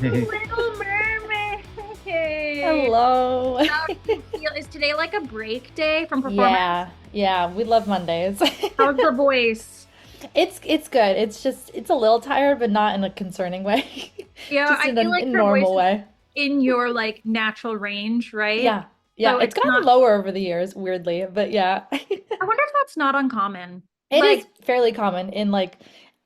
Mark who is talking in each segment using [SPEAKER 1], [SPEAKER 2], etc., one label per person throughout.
[SPEAKER 1] Little Mermaid.
[SPEAKER 2] Hello.
[SPEAKER 1] How do you feel? Is today like a break day from performance?
[SPEAKER 2] Yeah, yeah, we love Mondays.
[SPEAKER 1] How's the voice?
[SPEAKER 2] It's good. It's just it's a little tired, but not in a concerning way.
[SPEAKER 1] Yeah,
[SPEAKER 2] Just
[SPEAKER 1] I
[SPEAKER 2] in
[SPEAKER 1] feel like
[SPEAKER 2] a
[SPEAKER 1] your voice
[SPEAKER 2] normal
[SPEAKER 1] is
[SPEAKER 2] way.
[SPEAKER 1] in your like natural range, right?
[SPEAKER 2] Yeah. Yeah,
[SPEAKER 1] So
[SPEAKER 2] it's
[SPEAKER 1] it's
[SPEAKER 2] gotten
[SPEAKER 1] not,
[SPEAKER 2] lower over the years, weirdly, but yeah.
[SPEAKER 1] I wonder if that's not uncommon.
[SPEAKER 2] It
[SPEAKER 1] Like,
[SPEAKER 2] is fairly common in like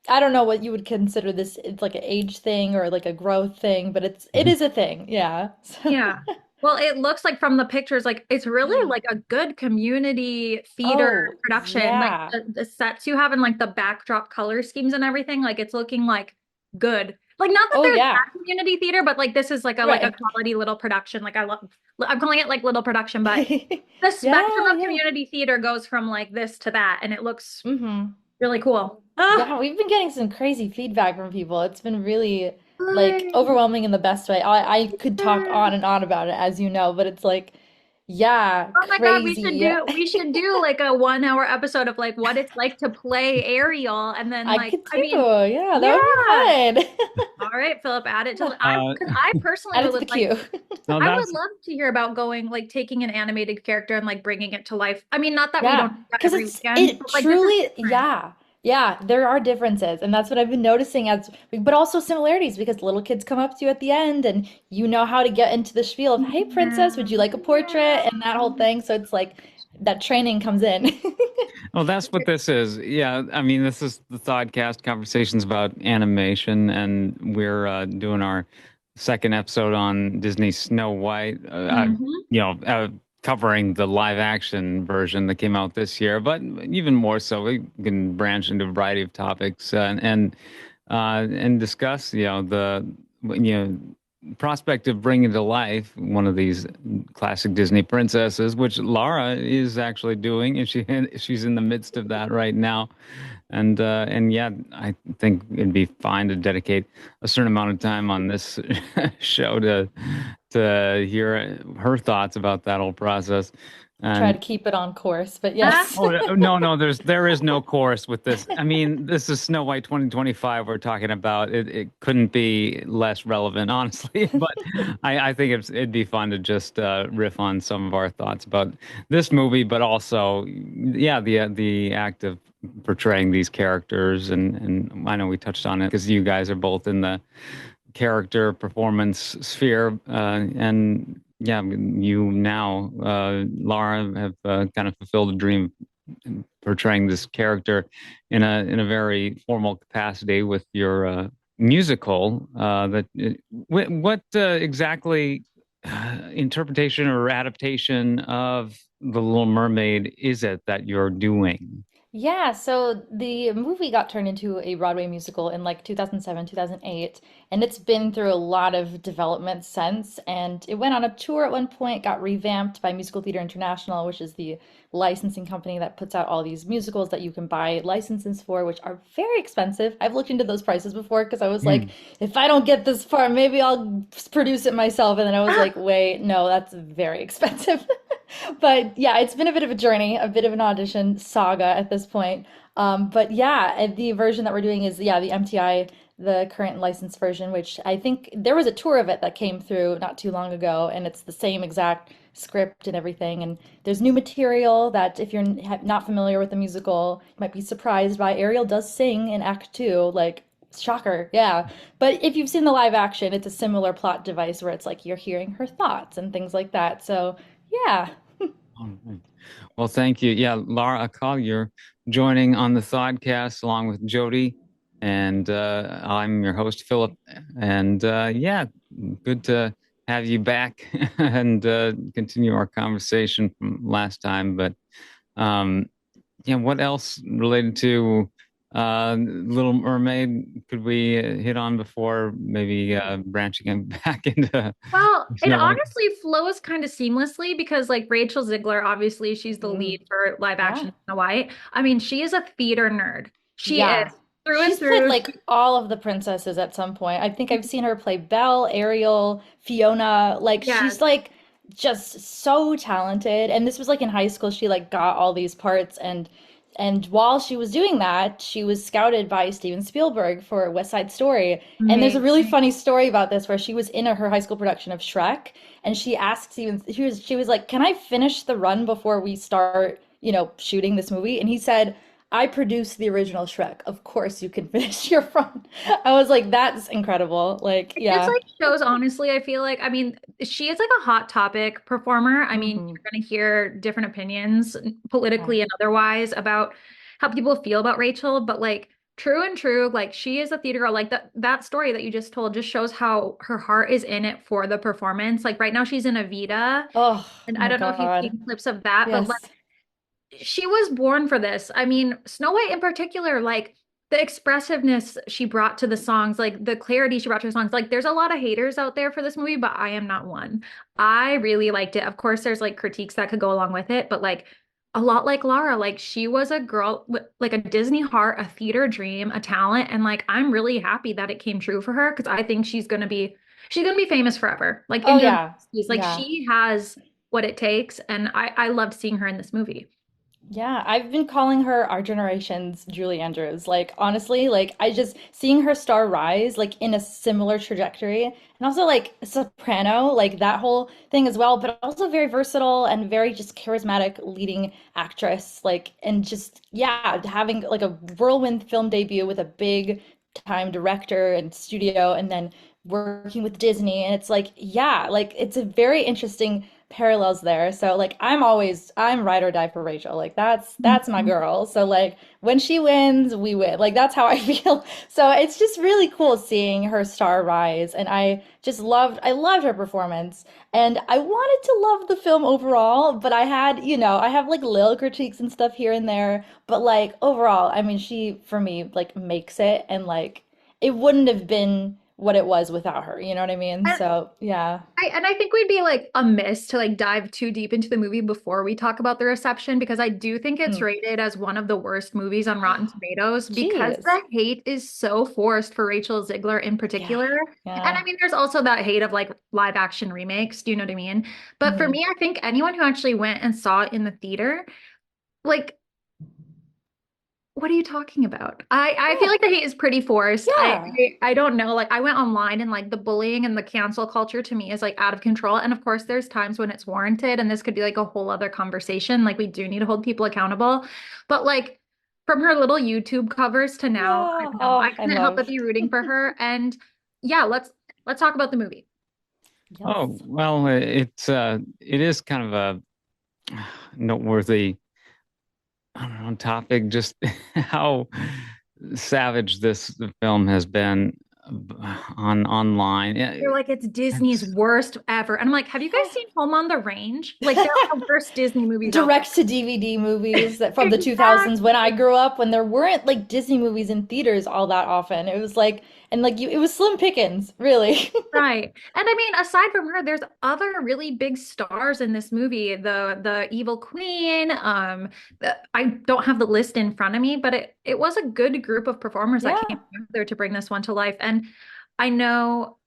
[SPEAKER 2] I don't know what you would consider this. It's like an age thing or like a growth thing, but it is a thing. Yeah. So,
[SPEAKER 1] yeah. Well, it looks like from the pictures, like it's really like a good community theater
[SPEAKER 2] oh,
[SPEAKER 1] production. Like
[SPEAKER 2] yeah.
[SPEAKER 1] the sets you have and like the backdrop color schemes and everything, like it's looking like good. Like not that
[SPEAKER 2] Oh,
[SPEAKER 1] there's
[SPEAKER 2] yeah.
[SPEAKER 1] bad community theater, but like this is like a
[SPEAKER 2] Right.
[SPEAKER 1] quality little production. Like I love I'm calling it like little production, but the spectrum
[SPEAKER 2] Yeah,
[SPEAKER 1] of
[SPEAKER 2] yeah.
[SPEAKER 1] community theater goes from like this to that, and it looks
[SPEAKER 2] Hmm.
[SPEAKER 1] really cool. Ah,
[SPEAKER 2] Yeah, we've been getting some crazy feedback from people. It's been really like
[SPEAKER 1] good.
[SPEAKER 2] overwhelming in the best way. I could talk on and on about it, as you know, but it's like, yeah,
[SPEAKER 1] Oh my God,
[SPEAKER 2] crazy.
[SPEAKER 1] we should do like a 1 hour episode of like what it's like to play Ariel. And then
[SPEAKER 2] I
[SPEAKER 1] like,
[SPEAKER 2] could
[SPEAKER 1] I
[SPEAKER 2] do.
[SPEAKER 1] mean,
[SPEAKER 2] Yeah, that
[SPEAKER 1] yeah.
[SPEAKER 2] would be fun.
[SPEAKER 1] All right, Philip, add it to
[SPEAKER 3] Uh,
[SPEAKER 1] because I personally
[SPEAKER 2] Add it
[SPEAKER 1] would
[SPEAKER 2] to the
[SPEAKER 1] like
[SPEAKER 2] queue.
[SPEAKER 3] no,
[SPEAKER 1] I would
[SPEAKER 3] that's
[SPEAKER 1] love to hear about going like taking an animated character and like bringing it to life. I mean, not that we
[SPEAKER 2] Yeah,
[SPEAKER 1] don't do that
[SPEAKER 2] because
[SPEAKER 1] every weekend,
[SPEAKER 2] it
[SPEAKER 1] but like this is
[SPEAKER 2] truly,
[SPEAKER 1] different.
[SPEAKER 2] yeah, yeah, there are differences, and that's what I've been noticing but also similarities because little kids come up to you at the end, and you know how to get into the spiel of, "Hey, princess, would
[SPEAKER 1] Yeah,
[SPEAKER 2] you like a portrait?" and that whole
[SPEAKER 1] yeah.
[SPEAKER 2] thing. So it's like that training comes in.
[SPEAKER 3] well, that's what this is. Yeah, I mean, this is the Thoughtcast conversations about animation, and we're doing our second episode on Disney's Snow White.
[SPEAKER 1] Hmm.
[SPEAKER 3] You know, covering the live action version that came out this year, but even more so, we can branch into a variety of topics and discuss, you know, prospect of bringing to life one of these classic Disney princesses, which Lara is actually doing, and she's in the midst of that right now. And yeah, I think it'd be fine to dedicate a certain amount of time on this show to hear her thoughts about that whole process.
[SPEAKER 2] Try to
[SPEAKER 3] And
[SPEAKER 2] keep it on course, but
[SPEAKER 1] Ah,
[SPEAKER 2] yes.
[SPEAKER 3] oh no, there is no chorus with this. I mean, this is Snow White 2025 we're talking about. It couldn't be less relevant, honestly. But I think it'd be fun to just riff on some of our thoughts about this movie, but also, yeah, the act of portraying these characters, and I know we touched on it because you guys are both in the character performance sphere, and yeah, you now, Laura, have kind of fulfilled a dream portraying this character in a very formal capacity with your musical. What exactly interpretation or adaptation of The Little Mermaid is it that you're doing?
[SPEAKER 2] Yeah, so the movie got turned into a Broadway musical in like 2007, 2008, and it's been through a lot of development since. And it went on a tour at one point, got revamped by Musical Theater International, which is the licensing company that puts out all these musicals that you can buy licenses for, which are very expensive. I've looked into those prices before because I was like,
[SPEAKER 3] Hmm.
[SPEAKER 2] if I don't get this far, maybe I'll produce it myself. And then I was
[SPEAKER 1] ah,
[SPEAKER 2] like, wait, no, that's very expensive. But yeah, it's been a bit of a journey, a bit of an audition saga at this point. But yeah, the version that we're doing is yeah, the MTI, the current licensed version, which I think there was a tour of it that came through not too long ago, and it's the same exact script and everything. And there's new material that if you're not familiar with the musical, you might be surprised by. Ariel does sing in Act Two, like shocker, yeah. But if you've seen the live action, it's a similar plot device where it's like you're hearing her thoughts and things like that. So yeah.
[SPEAKER 3] All right. Well, thank you. Yeah, Laura Akal, you're joining on the Thodcast along with Jody, and I'm your host, Philip. And yeah, good to have you back and continue our conversation from last time. But um, yeah, what else related to Little Mermaid could we hit on before maybe branching it back into
[SPEAKER 1] well, it
[SPEAKER 3] Snow White?
[SPEAKER 1] honestly flows kind of seamlessly because like Rachel Ziegler, obviously she's the
[SPEAKER 2] Mm,
[SPEAKER 1] lead for live
[SPEAKER 2] yeah.
[SPEAKER 1] action Snow White. I mean, she is a theater nerd. She is
[SPEAKER 2] Yeah.
[SPEAKER 1] through and
[SPEAKER 2] She's played
[SPEAKER 1] through.
[SPEAKER 2] like all of the princesses at some point. I think I've seen her play Belle, Ariel, Fiona. Like
[SPEAKER 1] Yes.
[SPEAKER 2] she's like just so talented. And this was like in high school, she like got all these parts and And while she was doing that, she was scouted by Steven Spielberg for West Side Story. And there's a really
[SPEAKER 1] Amazing.
[SPEAKER 2] funny story about this where she was in her high school production of Shrek, and she asked Steven, she was like, "Can I finish the run before we start, shooting this movie?" And he said, "I produced the original Shrek. Of course you can finish your run." I was like, "That's incredible." Like,
[SPEAKER 1] It just
[SPEAKER 2] yeah.
[SPEAKER 1] like shows, honestly, I feel like, I mean, she is like a hot topic performer. I mean,
[SPEAKER 2] Hmm.
[SPEAKER 1] you're going to hear different opinions
[SPEAKER 2] Yeah.
[SPEAKER 1] politically and otherwise about how people feel about Rachel, but like true and true, like she is a theater girl. Like that story that you just told just shows how her heart is in it for the performance. Like right now she's in Evita,
[SPEAKER 2] Oh
[SPEAKER 1] and I
[SPEAKER 2] my
[SPEAKER 1] don't know if you've
[SPEAKER 2] God.
[SPEAKER 1] seen clips of that, but like
[SPEAKER 2] Yes.
[SPEAKER 1] she was born for this. I mean, Snow White in particular, like the expressiveness she brought to the songs, like the clarity she brought to the songs. Like there's a lot of haters out there for this movie, but I am not one. I really liked it. Of course, there's like critiques that could go along with it, but like a lot like Lara, like she was a girl with like a Disney heart, a theater dream, a talent, and like I'm really happy that it came true for her because I think she's gonna be famous forever. Like
[SPEAKER 2] Oh
[SPEAKER 1] into the
[SPEAKER 2] yeah.
[SPEAKER 1] 60s. Like
[SPEAKER 2] Yeah.
[SPEAKER 1] she has what it takes, and I loved seeing her in this movie.
[SPEAKER 2] Yeah, I've been calling her our generation's Julie Andrews. Like, honestly, like, I just seeing her star rise, like, in a similar trajectory. And also, like, soprano, like, that whole thing as well, but also very versatile and very just charismatic leading actress. Like, and just, yeah, having like a whirlwind film debut with a big time director and studio, and then working with Disney. And it's like, yeah, like, it's a very interesting parallels there. So like I'm ride or die for Rachel. Like that's my
[SPEAKER 1] Mhm.
[SPEAKER 2] girl. So like when she wins, we win. Like that's how I feel. So it's just really cool seeing her star rise, and I loved her performance. And I wanted to love the film overall, but I have like little critiques and stuff here and there, but like overall, I mean she for me like makes it, and like it wouldn't have been what it was without her. You know what I mean?
[SPEAKER 1] And
[SPEAKER 2] So, yeah.
[SPEAKER 1] I think we'd be like amiss to like dive too deep into the movie before we talk about the reception because I do think it's
[SPEAKER 2] Mm.
[SPEAKER 1] rated as one of the worst movies on Rotten Tomatoes because
[SPEAKER 2] Jeez.
[SPEAKER 1] the hate is so forced for Rachel Ziegler in
[SPEAKER 2] Yeah.
[SPEAKER 1] particular. And I
[SPEAKER 2] Yeah.
[SPEAKER 1] mean, there's also that hate of like live action remakes. Do you know what I mean? But for
[SPEAKER 2] Hmm.
[SPEAKER 1] me, I think anyone who actually went and saw it in the theater, like what are you talking about? I feel
[SPEAKER 2] Yeah.
[SPEAKER 1] like the hate is pretty forced.
[SPEAKER 2] Yeah.
[SPEAKER 1] I don't know. Like I went online and like the bullying and the cancel culture to me is like out of control. And of course, there's times when it's warranted, and this could be like a whole other conversation. Like we do need to hold people accountable. But like from her little YouTube covers to now, I
[SPEAKER 2] Yeah.
[SPEAKER 1] don't know. I
[SPEAKER 2] Oh, I
[SPEAKER 1] couldn't help but
[SPEAKER 2] love.
[SPEAKER 1] be rooting for her. And yeah, let's talk about the movie.
[SPEAKER 3] Oh,
[SPEAKER 2] Yes.
[SPEAKER 3] well, it is kind of a noteworthy, I don't know, topic, just how savage this film has been on online. Yeah,
[SPEAKER 1] They're like, it's Disney's
[SPEAKER 3] it's
[SPEAKER 1] worst ever. And I'm like, have you guys seen Home on the Range? Like, there are worse Disney movies out
[SPEAKER 2] Direct to DVD movies that from the 2000s when I
[SPEAKER 1] Exactly.
[SPEAKER 2] grew up, when there weren't like Disney movies in theaters all that often. It was like, and like it was slim pickings, really.
[SPEAKER 1] Right. And I mean, aside from her, there's other really big stars in this movie. The Evil Queen. I don't have the list in front of me, but it was a good group of performers that came
[SPEAKER 2] Yeah.
[SPEAKER 1] together to bring this one to life. And I know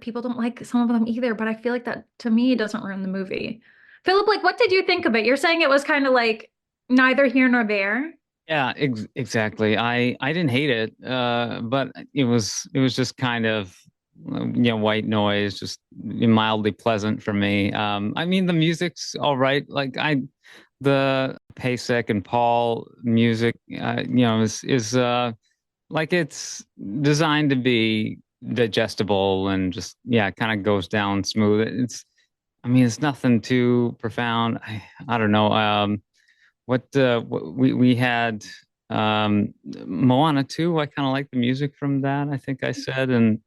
[SPEAKER 1] people don't like some of them either, but I feel like that to me doesn't ruin the movie. Philip, like, what did you think of it? You're saying it was kind of like neither here nor there.
[SPEAKER 3] yeah, exactly. I didn't hate it, but it was just kind of white noise, just mildly pleasant for me. I mean the music's all right. Like I the Pasek and Paul music, is like it's designed to be digestible and just yeah, kind of goes down smooth. I mean, it's nothing too profound. I don't know. What we had Moana 2. I kind of like the music from that. I think I said, and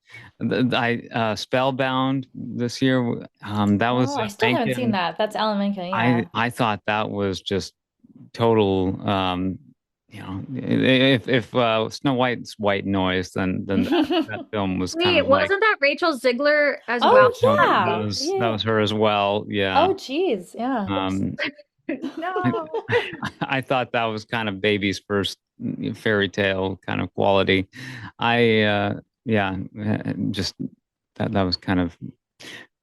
[SPEAKER 3] I Spellbound this year. That
[SPEAKER 2] Oh,
[SPEAKER 3] was
[SPEAKER 2] I still haven't seen
[SPEAKER 3] Menken.
[SPEAKER 2] that. That's Alan Menken,
[SPEAKER 3] I
[SPEAKER 2] yeah.
[SPEAKER 3] I thought that was just total. If Snow White's white noise, then that film was kind
[SPEAKER 1] Wait,
[SPEAKER 3] of like
[SPEAKER 1] wasn't that Rachel Ziegler as well?
[SPEAKER 2] Oh
[SPEAKER 3] no, that
[SPEAKER 2] yeah.
[SPEAKER 3] was that
[SPEAKER 2] Yeah.
[SPEAKER 3] was her as well. Yeah.
[SPEAKER 2] Oh geez. Yeah. Oops.
[SPEAKER 3] Um, I,
[SPEAKER 1] No.
[SPEAKER 3] I thought that was kind of baby's first fairy tale kind of quality. Yeah, just that was kind of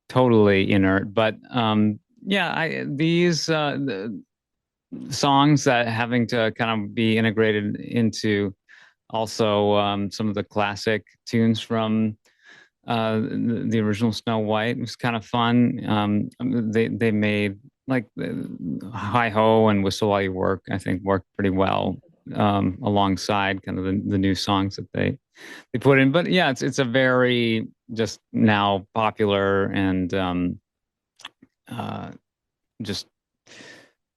[SPEAKER 3] totally inert. But yeah, songs that having to kind of be integrated into also some of the classic tunes from the original Snow White. It was kind of fun. They made like Hi Ho and Whistle While You Work, I think worked pretty well alongside kind of the new songs that they put in. But yeah, it's a very just now popular and uh, just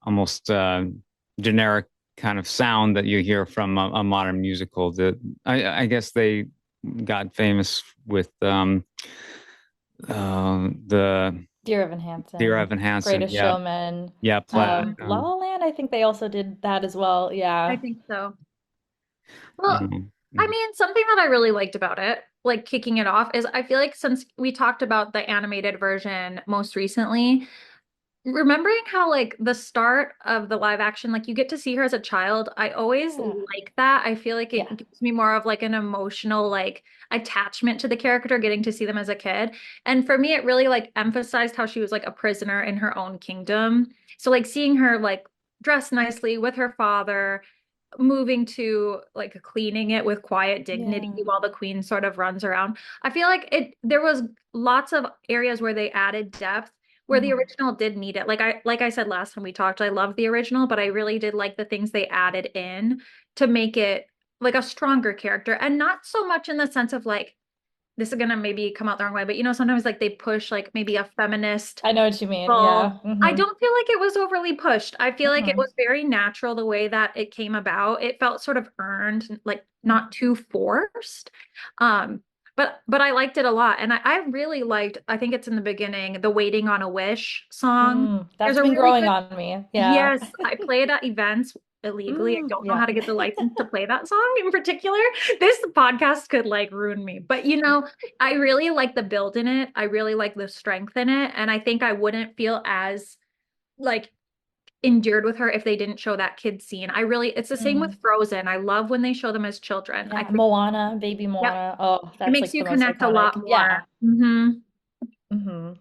[SPEAKER 3] almost generic kind of sound that you hear from a modern musical. That I guess they got famous with the
[SPEAKER 2] Dear Evan
[SPEAKER 3] Dear
[SPEAKER 2] Hansen,
[SPEAKER 3] Evan Hansen.
[SPEAKER 2] Greatest
[SPEAKER 3] Yeah,
[SPEAKER 2] Showman,
[SPEAKER 3] yeah,
[SPEAKER 2] La La Land, I think they also did that as well.
[SPEAKER 1] I
[SPEAKER 2] Yeah.
[SPEAKER 1] think so. Well,
[SPEAKER 3] um,
[SPEAKER 1] I mean, something that I really liked about it, like kicking it off, is I feel like since we talked about the animated version most recently, remembering how like the start of the live action, like you get to see her as a child, I always
[SPEAKER 2] Yeah.
[SPEAKER 1] like that. I feel like it
[SPEAKER 2] Yeah.
[SPEAKER 1] gives me more of like an emotional like attachment to the character, getting to see them as a kid. And for me, it really like emphasized how she was like a prisoner in her own kingdom. So like seeing her like dressed nicely with her father, moving to like cleaning it with quiet dignity
[SPEAKER 2] Yeah.
[SPEAKER 1] while the queen sort of runs around. I feel like there was lots of areas where they added depth where the
[SPEAKER 2] Mhm.
[SPEAKER 1] original did need it. Like I said last time we talked, I love the original, but I really did like the things they added in to make it like a stronger character, and not so much in the sense of like this is gonna maybe come out the wrong way, but sometimes like they push like maybe a feminist
[SPEAKER 2] I know what you mean.
[SPEAKER 1] well,
[SPEAKER 2] Yeah.
[SPEAKER 1] I
[SPEAKER 2] Hmm.
[SPEAKER 1] don't feel like it was overly pushed. I feel like it
[SPEAKER 2] Hmm.
[SPEAKER 1] was very natural the way that it came about. It felt sort of earned, like not too forced. Um, but I liked it a lot. And I really liked, I think it's in the beginning, the Waiting on a Wish song. There's
[SPEAKER 2] That's
[SPEAKER 1] a
[SPEAKER 2] been
[SPEAKER 1] really
[SPEAKER 2] growing
[SPEAKER 1] good,
[SPEAKER 2] on me. Yeah.
[SPEAKER 1] yes, I play it at events illegally. I don't know
[SPEAKER 2] Yeah.
[SPEAKER 1] how to get the license to play that song in particular. This podcast could like ruin me. But I really like the build in it. I really like the strength in it. And I think I wouldn't feel as like endeared with her if they didn't show that kid scene. It's the same with
[SPEAKER 2] Mm.
[SPEAKER 1] Frozen. I love when they show them as children. I
[SPEAKER 2] Yeah.
[SPEAKER 1] think,
[SPEAKER 2] Moana, baby
[SPEAKER 1] yep,
[SPEAKER 2] Moana. Oh,
[SPEAKER 1] it
[SPEAKER 2] that's
[SPEAKER 1] makes
[SPEAKER 2] like
[SPEAKER 1] you
[SPEAKER 2] the most
[SPEAKER 1] connect a
[SPEAKER 2] iconic.
[SPEAKER 1] lot
[SPEAKER 2] Yeah.
[SPEAKER 1] more.
[SPEAKER 2] Hmm.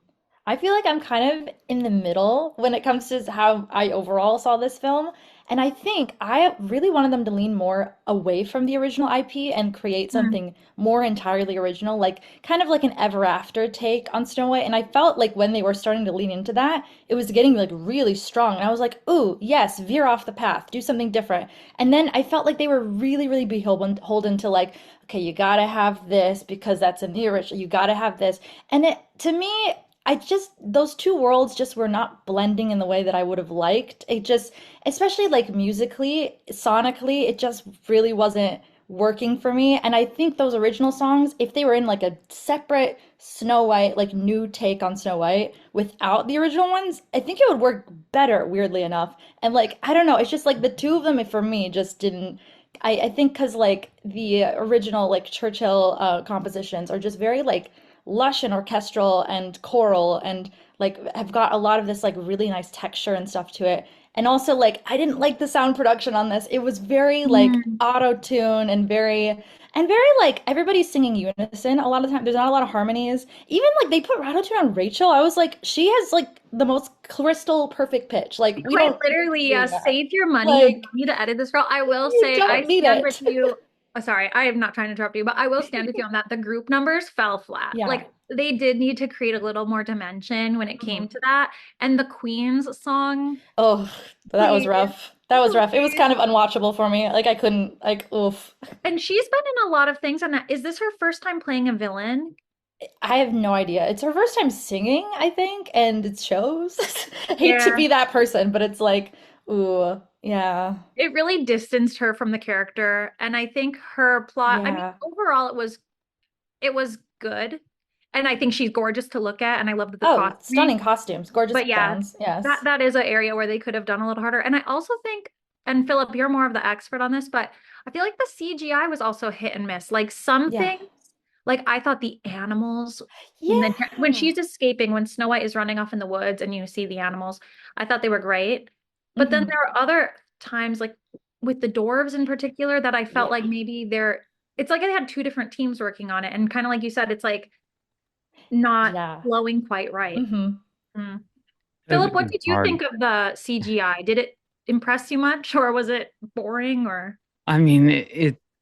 [SPEAKER 2] I feel like I'm kind of in the middle when it comes to how I overall saw this film. And I think I really wanted them to lean more away from the original IP and create
[SPEAKER 1] Mhm.
[SPEAKER 2] something more entirely original, like kind of like an Ever After take on Snow White. And I felt like when they were starting to lean into that, it was getting like really strong. And I was like, ooh, yes, veer off the path, do something different. And then I felt like they were really, really beholden to like, okay, you gotta have this because that's in the original, you gotta have this. And it, to me, I just, those two worlds just were not blending in the way that I would have liked. It just, especially like musically, sonically, it just really wasn't working for me. And I think those original songs, if they were in like a separate Snow White, like new take on Snow White without the original ones, I think it would work better, weirdly enough. And like, I don't know, it's just like the two of them, for me, just didn't. I think because like the original like Churchill compositions are just very like lush and orchestral and choral and like have got a lot of this like really nice texture and stuff to it. And also like I didn't like the sound production on this. It was very like
[SPEAKER 1] Mhm.
[SPEAKER 2] auto tune and very like everybody's singing unison. A lot of time there's not a lot of harmonies. Even like they put auto tune on Rachel. I was like she has like the most crystal perfect pitch. Like we
[SPEAKER 1] Quite
[SPEAKER 2] don't need to be
[SPEAKER 1] literally,
[SPEAKER 2] doing that.
[SPEAKER 1] save your money. You don't
[SPEAKER 2] Like
[SPEAKER 1] need to edit this, girl. I will
[SPEAKER 2] you
[SPEAKER 1] say I
[SPEAKER 2] don't need
[SPEAKER 1] stand with
[SPEAKER 2] it.
[SPEAKER 1] you. Oh, sorry, I am not trying to interrupt you, but I will stand with you on that. The group numbers fell flat.
[SPEAKER 2] Yeah.
[SPEAKER 1] Like they did need to create a little more dimension when it came
[SPEAKER 2] Mhm.
[SPEAKER 1] to that. And the Queen's song,
[SPEAKER 2] Oh, that was
[SPEAKER 1] please,
[SPEAKER 2] rough. That was rough. It was
[SPEAKER 1] please.
[SPEAKER 2] kind of unwatchable for me. Like I couldn't like oof.
[SPEAKER 1] And she's been in a lot of things. And is this her first time playing a villain?
[SPEAKER 2] I have no idea. It's her first time singing, I think, and it shows. I hate to
[SPEAKER 1] Yeah.
[SPEAKER 2] be that person, but it's like, ooh, yeah.
[SPEAKER 1] It really distanced her from the character. And I think her plot, I mean,
[SPEAKER 2] Yeah.
[SPEAKER 1] overall it was good. And I think she's gorgeous to look at, and I loved the
[SPEAKER 2] Oh,
[SPEAKER 1] costuming.
[SPEAKER 2] stunning costumes, gorgeous
[SPEAKER 1] But yeah,
[SPEAKER 2] gowns.
[SPEAKER 1] that
[SPEAKER 2] Yes.
[SPEAKER 1] that is an area where they could have done a little harder. And I also think, and Philip, you're more of the expert on this, but I feel like the CGI was also hit and miss. Like some
[SPEAKER 2] Yeah.
[SPEAKER 1] things, like I thought the animals, and then when
[SPEAKER 2] Yeah.
[SPEAKER 1] she's escaping, when Snow White is running off in the woods and you see the animals, I thought they were great. But then
[SPEAKER 2] Hmm.
[SPEAKER 1] there are other times, like with the dwarves in particular, that I felt
[SPEAKER 2] Yeah.
[SPEAKER 1] like maybe it's like I had two different teams working on it. And kind of like you said, it's like not
[SPEAKER 2] Yeah.
[SPEAKER 1] flowing quite right.
[SPEAKER 2] Hmm.
[SPEAKER 1] Mm. Philip, what
[SPEAKER 3] it's
[SPEAKER 1] did you
[SPEAKER 3] hard.
[SPEAKER 1] think of the CGI? Did it? impress you much, or was it boring? Or
[SPEAKER 3] I mean,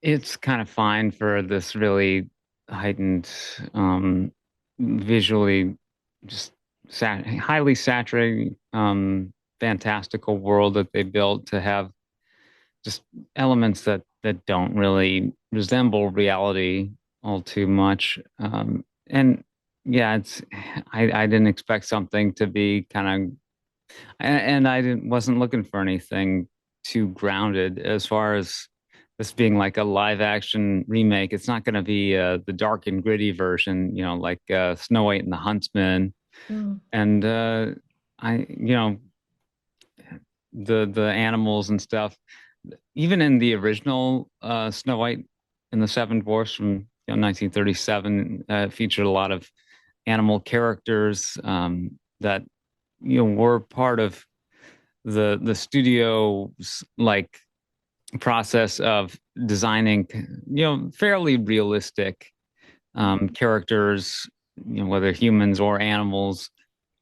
[SPEAKER 3] it's kind of fine for this really heightened, visually just highly saturated, fantastical world that they built to have just elements that don't really resemble reality all too much. And yeah, I didn't expect something to be kind of, and I didn't wasn't looking for anything too grounded as far as this being like a live action remake. It's not going to be the dark and gritty version, like Snow White and the Huntsman.
[SPEAKER 2] Mm.
[SPEAKER 3] And the animals and stuff. Even in the original Snow White and the Seven Dwarfs from 1937, featured a lot of animal characters that were part of the studio's like process of designing fairly realistic characters, whether humans or animals.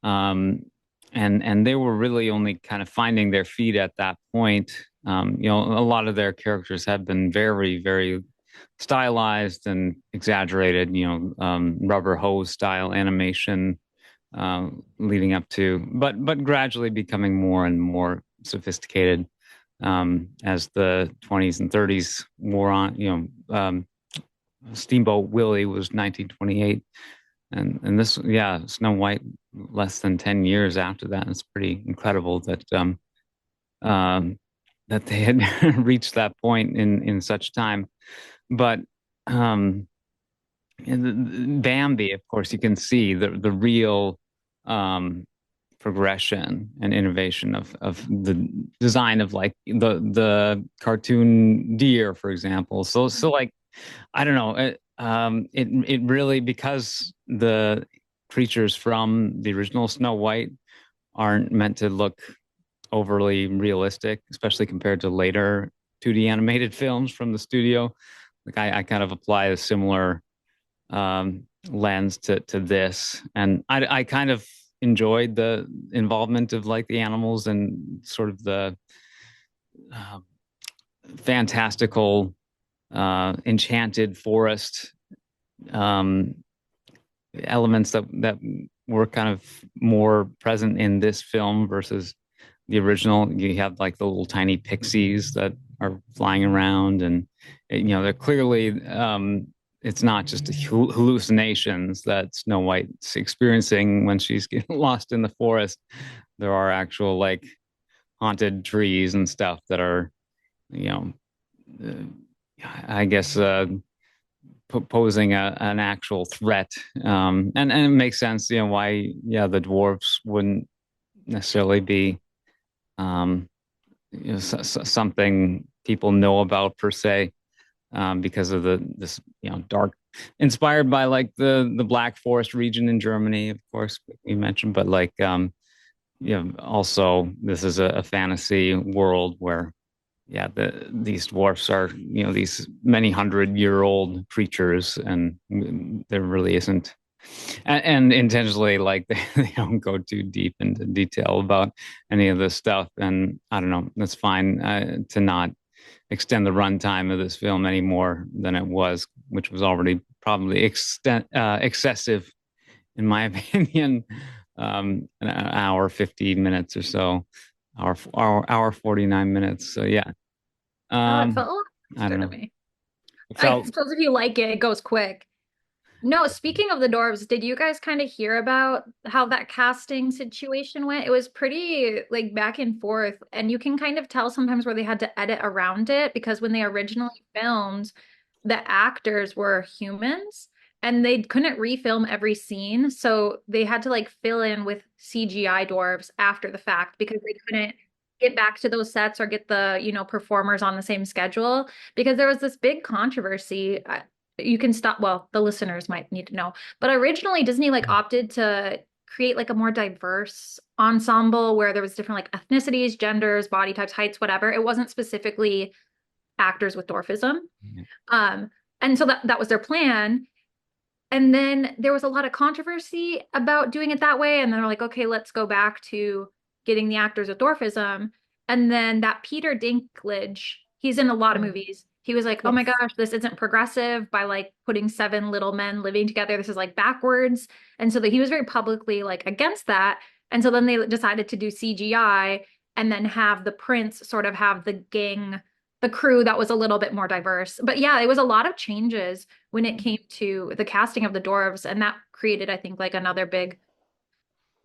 [SPEAKER 3] Um, and they were really only kind of finding their feet at that point. A lot of their characters have been very, very stylized and exaggerated, rubber hose style animation leading up to, but gradually becoming more and more sophisticated as the 20s and 30s wore on. Steamboat Willie was 1928, and this, yeah, Snow White less than 10 years after that. It's pretty incredible um, that they had reached that point in such time. But um, Bambi, of course, you can see the real um, progression and innovation of the design of like the cartoon deer, for example. So like I don't know. It really, because the creatures from the original Snow White aren't meant to look overly realistic, especially compared to later 2D animated films from the studio. Like I kind of apply a similar lens to this, and I kind of enjoyed the involvement of like the animals and sort of the uh, fantastical enchanted forest um, elements that were kind of more present in this film versus the original. You have like the little tiny pixies that are flying around, and they're clearly it's not just hallucinations that Snow White's experiencing when she's getting lost in the forest. There are actual like haunted trees and stuff that are, you know, I guess posing an actual threat. And it makes sense, why, yeah, the dwarves wouldn't necessarily be something people know about per se, because of this dark, inspired by like the Black Forest region in Germany, of course, we mentioned, but like also this is a fantasy world where, yeah, these dwarfs are, these many 100-year-old creatures, and there really isn't, and intentionally, like they don't go too deep into detail about any of this stuff. And I don't know, that's fine to not extend the runtime of this film any more than it was, which was already probably excessive, in my opinion. An hour 50 minutes or so, hour 49 minutes. So yeah.
[SPEAKER 1] oh, it felt a lot
[SPEAKER 3] I don't
[SPEAKER 1] faster to
[SPEAKER 3] know.
[SPEAKER 1] me.
[SPEAKER 3] It
[SPEAKER 1] I
[SPEAKER 3] felt
[SPEAKER 1] suppose if you like it, it goes quick. No, speaking of the dwarves, did you guys kind of hear about how that casting situation went? It was pretty like back and forth, and you can kind of tell sometimes where they had to edit around it because when they originally filmed, the actors were humans and they couldn't refilm every scene. So they had to like fill in with CGI dwarves after the fact because they couldn't get back to those sets or get the, performers on the same schedule because there was this big controversy. You can stop, well, the listeners might need to know, but originally Disney like opted to create like a more diverse ensemble where there was different like ethnicities, genders, body types, heights, whatever. It wasn't specifically actors with dwarfism. Um, and so that was their plan. And then there was a lot of controversy about doing it that way. And then they're like, okay, let's go back to getting the actors with dwarfism. And then that Peter Dinklage, he's in a lot of
[SPEAKER 2] Mm.
[SPEAKER 1] movies. He was like, "Oh my
[SPEAKER 2] Yes.
[SPEAKER 1] gosh, this isn't progressive by like putting seven little men living together. This is like backwards." And so that he was very publicly like against that. And so then they decided to do CGI and then have the prince sort of have the gang, the crew that was a little bit more diverse. But yeah, it was a lot of changes when it came to the casting of the dwarves, and that created, I think, like another big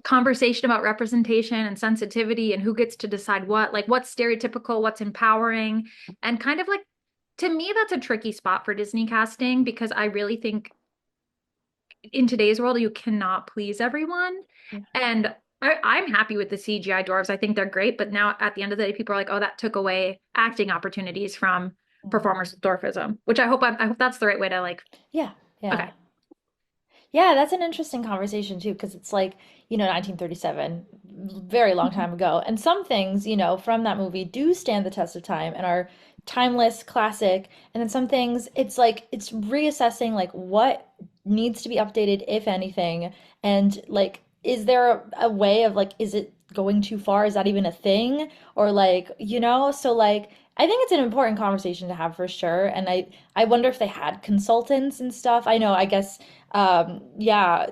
[SPEAKER 1] conversation about representation and sensitivity and who gets to decide what, like what's stereotypical, what's empowering, and kind of like to me, that's a tricky spot for Disney casting because I really think in today's world you cannot please everyone.
[SPEAKER 2] Yeah.
[SPEAKER 1] And I'm happy with the CGI dwarves. I think they're great, but now at the end of the day, people are like, "Oh, that took away acting opportunities from
[SPEAKER 2] Mm.
[SPEAKER 1] performers with dwarfism," which I hope that's the right way to like.
[SPEAKER 2] Yeah.
[SPEAKER 1] Okay,
[SPEAKER 2] Yeah. Yeah, that's an interesting conversation too, because it's like, 1937, very long
[SPEAKER 1] Mhm.
[SPEAKER 2] time ago. And some things, from that movie do stand the test of time and are timeless, classic. And then some things, it's like it's reassessing like what needs to be updated, if anything. And like, is there a way of like, is it going too far? Is that even a thing? Or like, so like I think it's an important conversation to have for sure. And I wonder if they had consultants and stuff. I know, I guess yeah,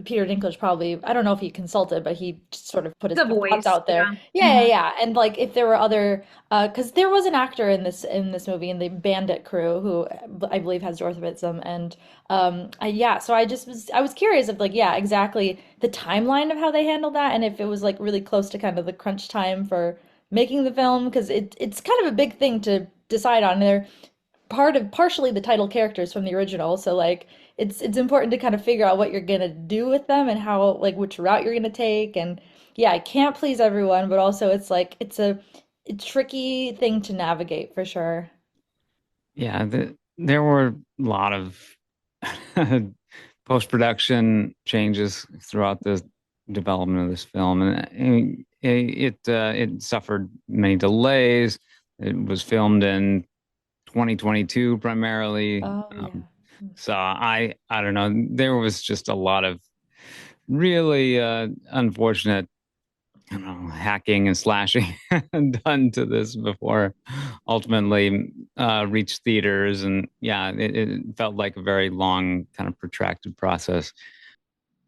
[SPEAKER 2] Peter Dinklage probably, I don't know if he consulted, but he just sort of put his
[SPEAKER 1] the
[SPEAKER 2] thoughts
[SPEAKER 1] voice,
[SPEAKER 2] out there.
[SPEAKER 1] yeah.
[SPEAKER 2] Yeah, yeah,
[SPEAKER 1] Mhm.
[SPEAKER 2] yeah. And like if there were other, because there was an actor in this movie in the Bandit crew who I believe has dwarfism, and yeah. So I was curious of like yeah, exactly the timeline of how they handled that, and if it was like really close to kind of the crunch time for making the film, because it's kind of a big thing to decide on. They're partially the title characters from the original, so like it's important to kind of figure out what you're gonna do with them and how like which route you're gonna take. And yeah, I can't please everyone, but also it's like it's a tricky thing to navigate for sure.
[SPEAKER 3] Yeah, there were a lot of post-production changes throughout the development of this film, and it suffered many delays. It was filmed in 2022 primarily.
[SPEAKER 2] Oh yeah.
[SPEAKER 3] So I don't know. There was just a lot of really unfortunate, I don't know, hacking and slashing done to this before ultimately reached theaters. And yeah, it felt like a very long, kind of protracted process.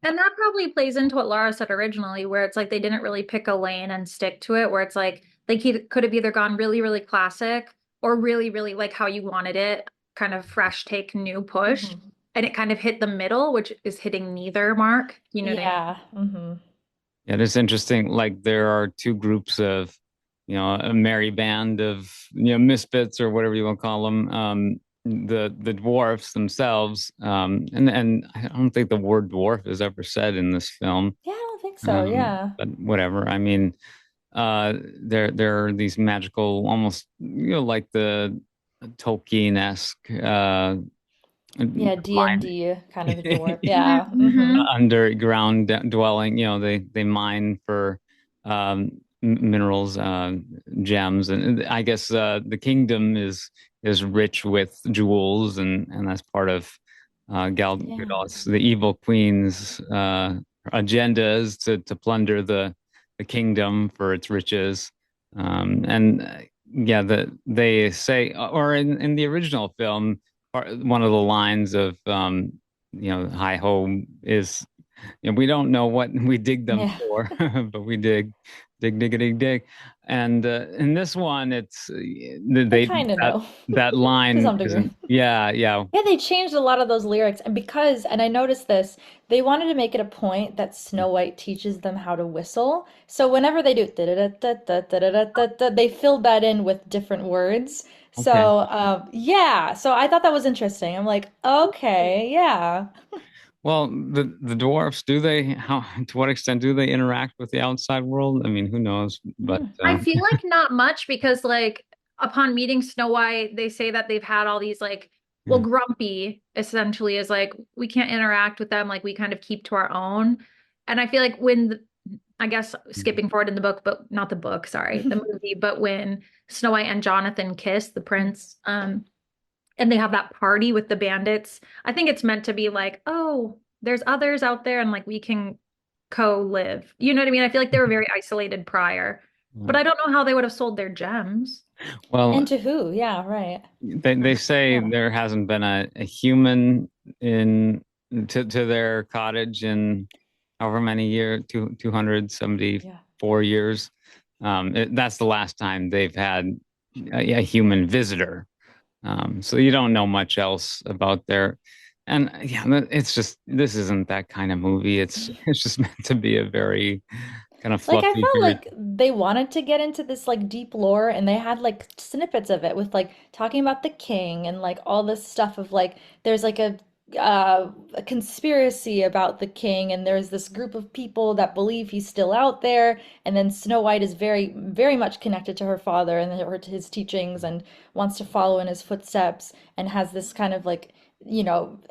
[SPEAKER 1] And that probably plays into what Laura said originally, where it's like they didn't really pick a lane and stick to it, where it's like they could have either gone really, really classic or really, really like how you wanted it, kind of fresh take, new push.
[SPEAKER 2] Hmm.
[SPEAKER 1] And it kind of hit the middle, which is hitting neither mark. You know what I mean?
[SPEAKER 2] Yeah. Hmm.
[SPEAKER 3] Yeah, it's interesting. Like there are two groups of, a merry band of, misfits or whatever you want to call them. The dwarfs themselves, and I don't think the word dwarf is ever said in this film.
[SPEAKER 2] Yeah, I don't think so. Yeah.
[SPEAKER 3] But whatever. I mean, there are these magical, almost, like the Tolkien-esque
[SPEAKER 2] Yeah,
[SPEAKER 3] mine
[SPEAKER 2] D&D kind of a dwarf. Yeah. Hmm.
[SPEAKER 1] Mm-hmm.
[SPEAKER 3] underground dwelling. They mine for minerals, gems, and I guess the kingdom is rich with jewels, and that's part of Gal
[SPEAKER 2] Yeah.
[SPEAKER 3] Gadot's, the evil queen's agenda is to plunder the kingdom for its riches. And yeah, they say, or in the original film, one of the lines of hi ho is, we don't know what we dig them
[SPEAKER 2] Yeah.
[SPEAKER 3] for, but we dig diggity dig. And in this one, it's
[SPEAKER 2] They
[SPEAKER 3] they
[SPEAKER 2] kind of
[SPEAKER 3] that
[SPEAKER 2] know
[SPEAKER 3] that
[SPEAKER 2] to
[SPEAKER 3] line
[SPEAKER 2] some degree.
[SPEAKER 3] isn't. Yeah, yeah.
[SPEAKER 2] Yeah, they changed a lot of those lyrics, and and I noticed this, they wanted to make it a point that Snow White teaches them how to whistle. So whenever they do da-da-da-da-da-da-da-da-da, they filled that in with different words.
[SPEAKER 3] Okay.
[SPEAKER 2] So yeah, so I thought that was interesting. I'm like, okay, yeah.
[SPEAKER 3] Well, the dwarfs, do they, how, to what extent do they interact with the outside world? I mean, who knows? But
[SPEAKER 2] Hmm.
[SPEAKER 1] I feel like not much because like upon meeting Snow White, they say that they've had all these like, well,
[SPEAKER 3] yeah.
[SPEAKER 1] Grumpy essentially is like we can't interact with them, like we kind of keep to our own. And I feel like I guess skipping forward in the book, but not the book, sorry, the movie, but when Snow White and Jonathan kiss the prince, and they have that party with the bandits, I think it's meant to be like, oh, there's others out there and like we can co-live. You know what I mean? I feel like they were very isolated prior. But I don't know how they would have sold their gems.
[SPEAKER 2] And
[SPEAKER 3] Well,
[SPEAKER 2] to who? Yeah, right.
[SPEAKER 3] they say
[SPEAKER 2] Yeah.
[SPEAKER 3] there hasn't been a human in to their cottage in however many years, 274 years. That's the last time they've had a human visitor. So you don't know much else about their, and yeah, it's just this isn't that kind of movie. It's just meant to be a very kind of
[SPEAKER 2] Like I
[SPEAKER 3] fluffy
[SPEAKER 2] felt
[SPEAKER 3] period.
[SPEAKER 2] like they wanted to get into this like deep lore and they had like snippets of it with like talking about the king and like all this stuff of like there's like a conspiracy about the king and there's this group of people that believe he's still out there and then Snow White is very much connected to her father and his teachings and wants to follow in his footsteps and has this kind of like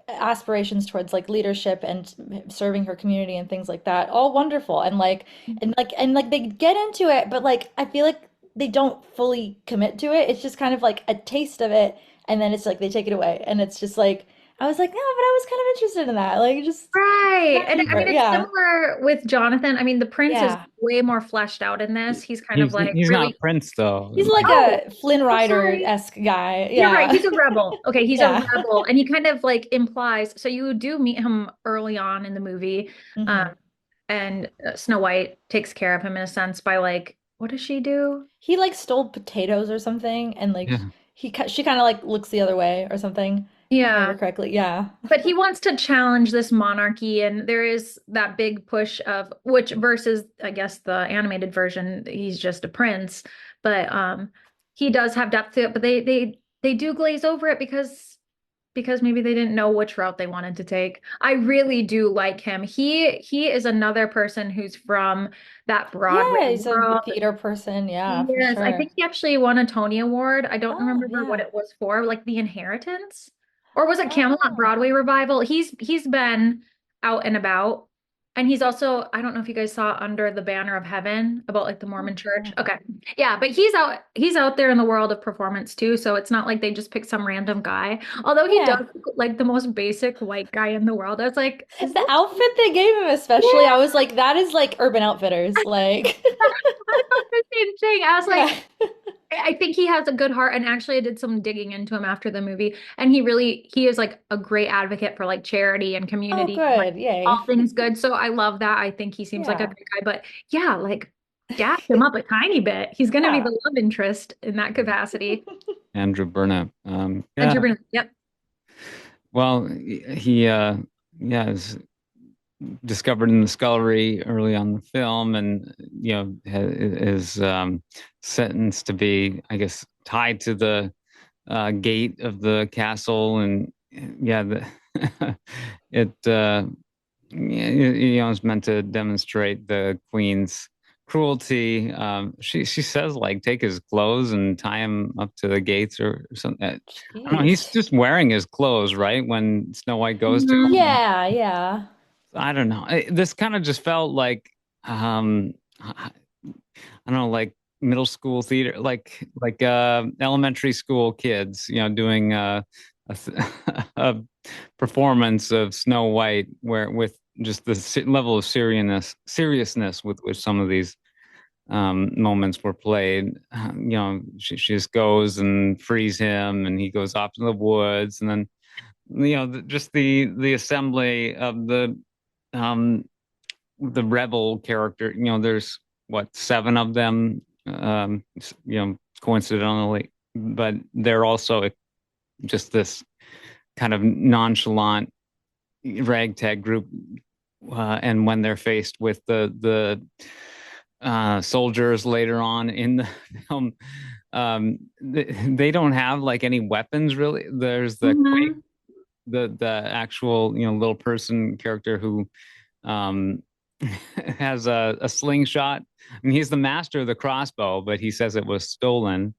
[SPEAKER 2] aspirations towards like leadership and serving her community and things like that all wonderful and like they get into it, but like I feel like they don't fully commit to it. It's just kind of like a taste of it, and then it's like they take it away, and it's just like I was like, no, but I was kind of interested in that. Like just
[SPEAKER 1] Right.
[SPEAKER 2] not
[SPEAKER 1] And I
[SPEAKER 2] deeper.
[SPEAKER 1] mean, it's
[SPEAKER 2] Yeah.
[SPEAKER 1] similar with Jonathan. I mean, the prince is
[SPEAKER 2] Yeah.
[SPEAKER 1] way more fleshed out in this. He's kind of like
[SPEAKER 3] He's not
[SPEAKER 1] really,
[SPEAKER 3] Prince though.
[SPEAKER 2] He's like
[SPEAKER 3] Like
[SPEAKER 1] oh,
[SPEAKER 2] a Flynn
[SPEAKER 1] I'm sorry.
[SPEAKER 2] Rider-esque guy.
[SPEAKER 1] You're right.
[SPEAKER 2] Yeah.
[SPEAKER 1] He's a rebel. Okay, he's a
[SPEAKER 2] Yeah.
[SPEAKER 1] rebel. And he kind of like implies, so you do meet him early on in the movie. Um,
[SPEAKER 2] hmm
[SPEAKER 1] and Snow White takes care of him in a sense by like, what does she do?
[SPEAKER 2] He like stole potatoes or something, and like
[SPEAKER 3] yeah,
[SPEAKER 2] she kind of like looks the other way or something, if I remember
[SPEAKER 1] Yeah.
[SPEAKER 2] correctly. Yeah.
[SPEAKER 1] But he wants to challenge this monarchy, and there is that big push of which versus, I guess, the animated version, he's just a prince. But he does have depth to it, but they do glaze over it because maybe they didn't know which route they wanted to take. I really do like him. He is another person who's from that Broadway
[SPEAKER 2] Yeah, he's a
[SPEAKER 1] world.
[SPEAKER 2] theater person. Yeah, for
[SPEAKER 1] Yes, I
[SPEAKER 2] sure.
[SPEAKER 1] think he actually won a Tony Award. I don't
[SPEAKER 2] Oh,
[SPEAKER 1] remember what
[SPEAKER 2] yeah.
[SPEAKER 1] it was for, like The Inheritance, or was it Camelot
[SPEAKER 2] Oh.
[SPEAKER 1] Broadway revival? He's been out and about, and he's also, I don't know if you guys saw Under the Banner of Heaven about like the
[SPEAKER 2] Oh,
[SPEAKER 1] Mormon Church.
[SPEAKER 2] no.
[SPEAKER 1] Okay, yeah, but he's out there in the world of performance too. So it's not like they just pick some random guy. Although he does
[SPEAKER 2] Yeah.
[SPEAKER 1] look like the most basic white guy in the world. I was like, is
[SPEAKER 2] The
[SPEAKER 1] this?
[SPEAKER 2] outfit they gave him, especially, I was like, that is like Urban Outfitters. Like,
[SPEAKER 1] I thought the same thing. I was like,
[SPEAKER 2] yeah.
[SPEAKER 1] I think he has a good heart, and actually I did some digging into him after the movie, and he is like a great advocate for like charity and
[SPEAKER 2] Oh,
[SPEAKER 1] community and like
[SPEAKER 2] good. Yay.
[SPEAKER 1] all things good. So I love that. I think he seems like a
[SPEAKER 2] Yeah.
[SPEAKER 1] good guy, but yeah, like gas him up a tiny bit. He's gonna be
[SPEAKER 2] Yeah.
[SPEAKER 1] the love interest in that capacity.
[SPEAKER 3] Andrew Burnett.
[SPEAKER 1] And
[SPEAKER 3] Yeah.
[SPEAKER 1] Sabrina, yep.
[SPEAKER 3] Well, he yeah is discovered in the scullery early on in the film, and is sentenced to be, I guess, tied to the gate of the castle, and yeah, it is meant to demonstrate the queen's cruelty. She says like take his clothes and tie him up to the gates or something. I don't know. He's
[SPEAKER 2] Jeez.
[SPEAKER 3] just wearing his clothes, right? When Snow White goes to
[SPEAKER 1] Mhm.
[SPEAKER 3] him.
[SPEAKER 2] Yeah, yeah.
[SPEAKER 3] I don't know. This kind of just felt like I don't know, like middle school theater, like elementary school kids, doing a performance of Snow White, where with just the level of seriousness with which some of these moments were played. She just goes and frees him, and he goes off to the woods, and then just the assembly of um the rebel character. There's what, seven of them, coincidentally, but they're also just this kind of nonchalant ragtag group. And when they're faced with the soldiers later on in the film, they don't have like any weapons really. There's the
[SPEAKER 1] Mhm.
[SPEAKER 3] the actual little person character who um has a slingshot. I mean, he's the master of the crossbow, but he says it was stolen.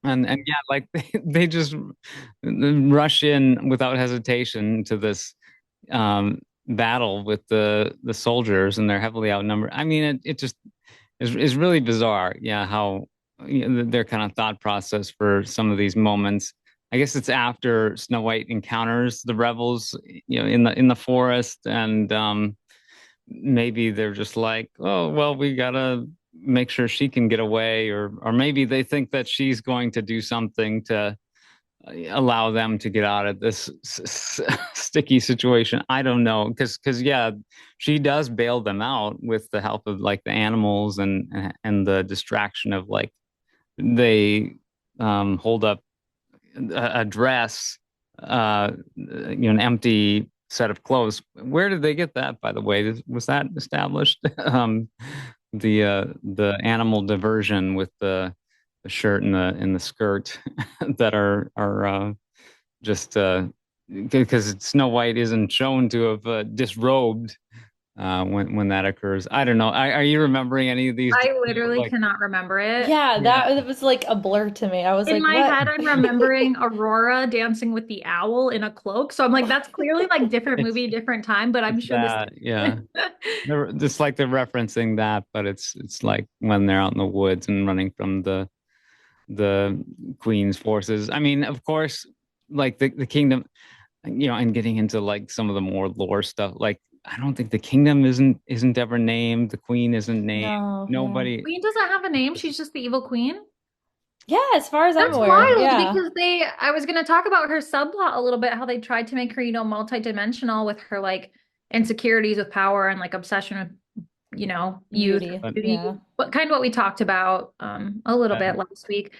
[SPEAKER 3] And yeah, like they just rush in without hesitation to this battle with the soldiers, and they're heavily outnumbered. I mean, it just is really bizarre. Yeah, how their kind of thought process for some of these moments. I guess it's after Snow White encounters the rebels, in the forest, and maybe they're just like, oh well, we gotta make sure she can get away, or maybe they think that she's going to do something to allow them to get out of this sticky situation. I don't know, because yeah, she does bail them out with the help of like the animals and the distraction of like they hold up a dress, an empty set of clothes. Where did they get that, by the way? Was that established? The animal diversion with the shirt and the skirt that are just because Snow White isn't shown to have disrobed when that occurs. I don't know. Are you remembering any of these
[SPEAKER 1] I
[SPEAKER 3] details?
[SPEAKER 1] literally
[SPEAKER 3] Like,
[SPEAKER 1] cannot remember it.
[SPEAKER 2] Yeah,
[SPEAKER 3] yeah,
[SPEAKER 2] that was like a blur to me. I was
[SPEAKER 1] In
[SPEAKER 2] like,
[SPEAKER 1] my
[SPEAKER 2] what?
[SPEAKER 1] head, I'm remembering Aurora dancing with the owl in a cloak. So I'm like, that's clearly like different
[SPEAKER 3] it's
[SPEAKER 1] movie, different time, but I'm
[SPEAKER 3] it's
[SPEAKER 1] sure this.
[SPEAKER 3] that, yeah. They're just like they're referencing that, but it's like when they're out in the woods and running from the Queen's forces. I mean, of course, like the kingdom, and getting into like some of the more lore stuff. Like, I don't think the kingdom isn't ever named. The Queen isn't named.
[SPEAKER 2] No, yeah.
[SPEAKER 3] Nobody.
[SPEAKER 1] Queen doesn't have a name. She's just the evil queen.
[SPEAKER 2] Yeah, as far as I'm
[SPEAKER 1] That's
[SPEAKER 2] aware.
[SPEAKER 1] wild
[SPEAKER 2] Yeah.
[SPEAKER 1] because I was going to talk about her subplot a little bit, how they tried to make her, multidimensional with her like insecurities with power and like obsession with, youth,
[SPEAKER 2] Beauty.
[SPEAKER 3] But
[SPEAKER 1] beauty,
[SPEAKER 2] Yeah.
[SPEAKER 1] what we talked about a little
[SPEAKER 3] uh,
[SPEAKER 1] bit last week,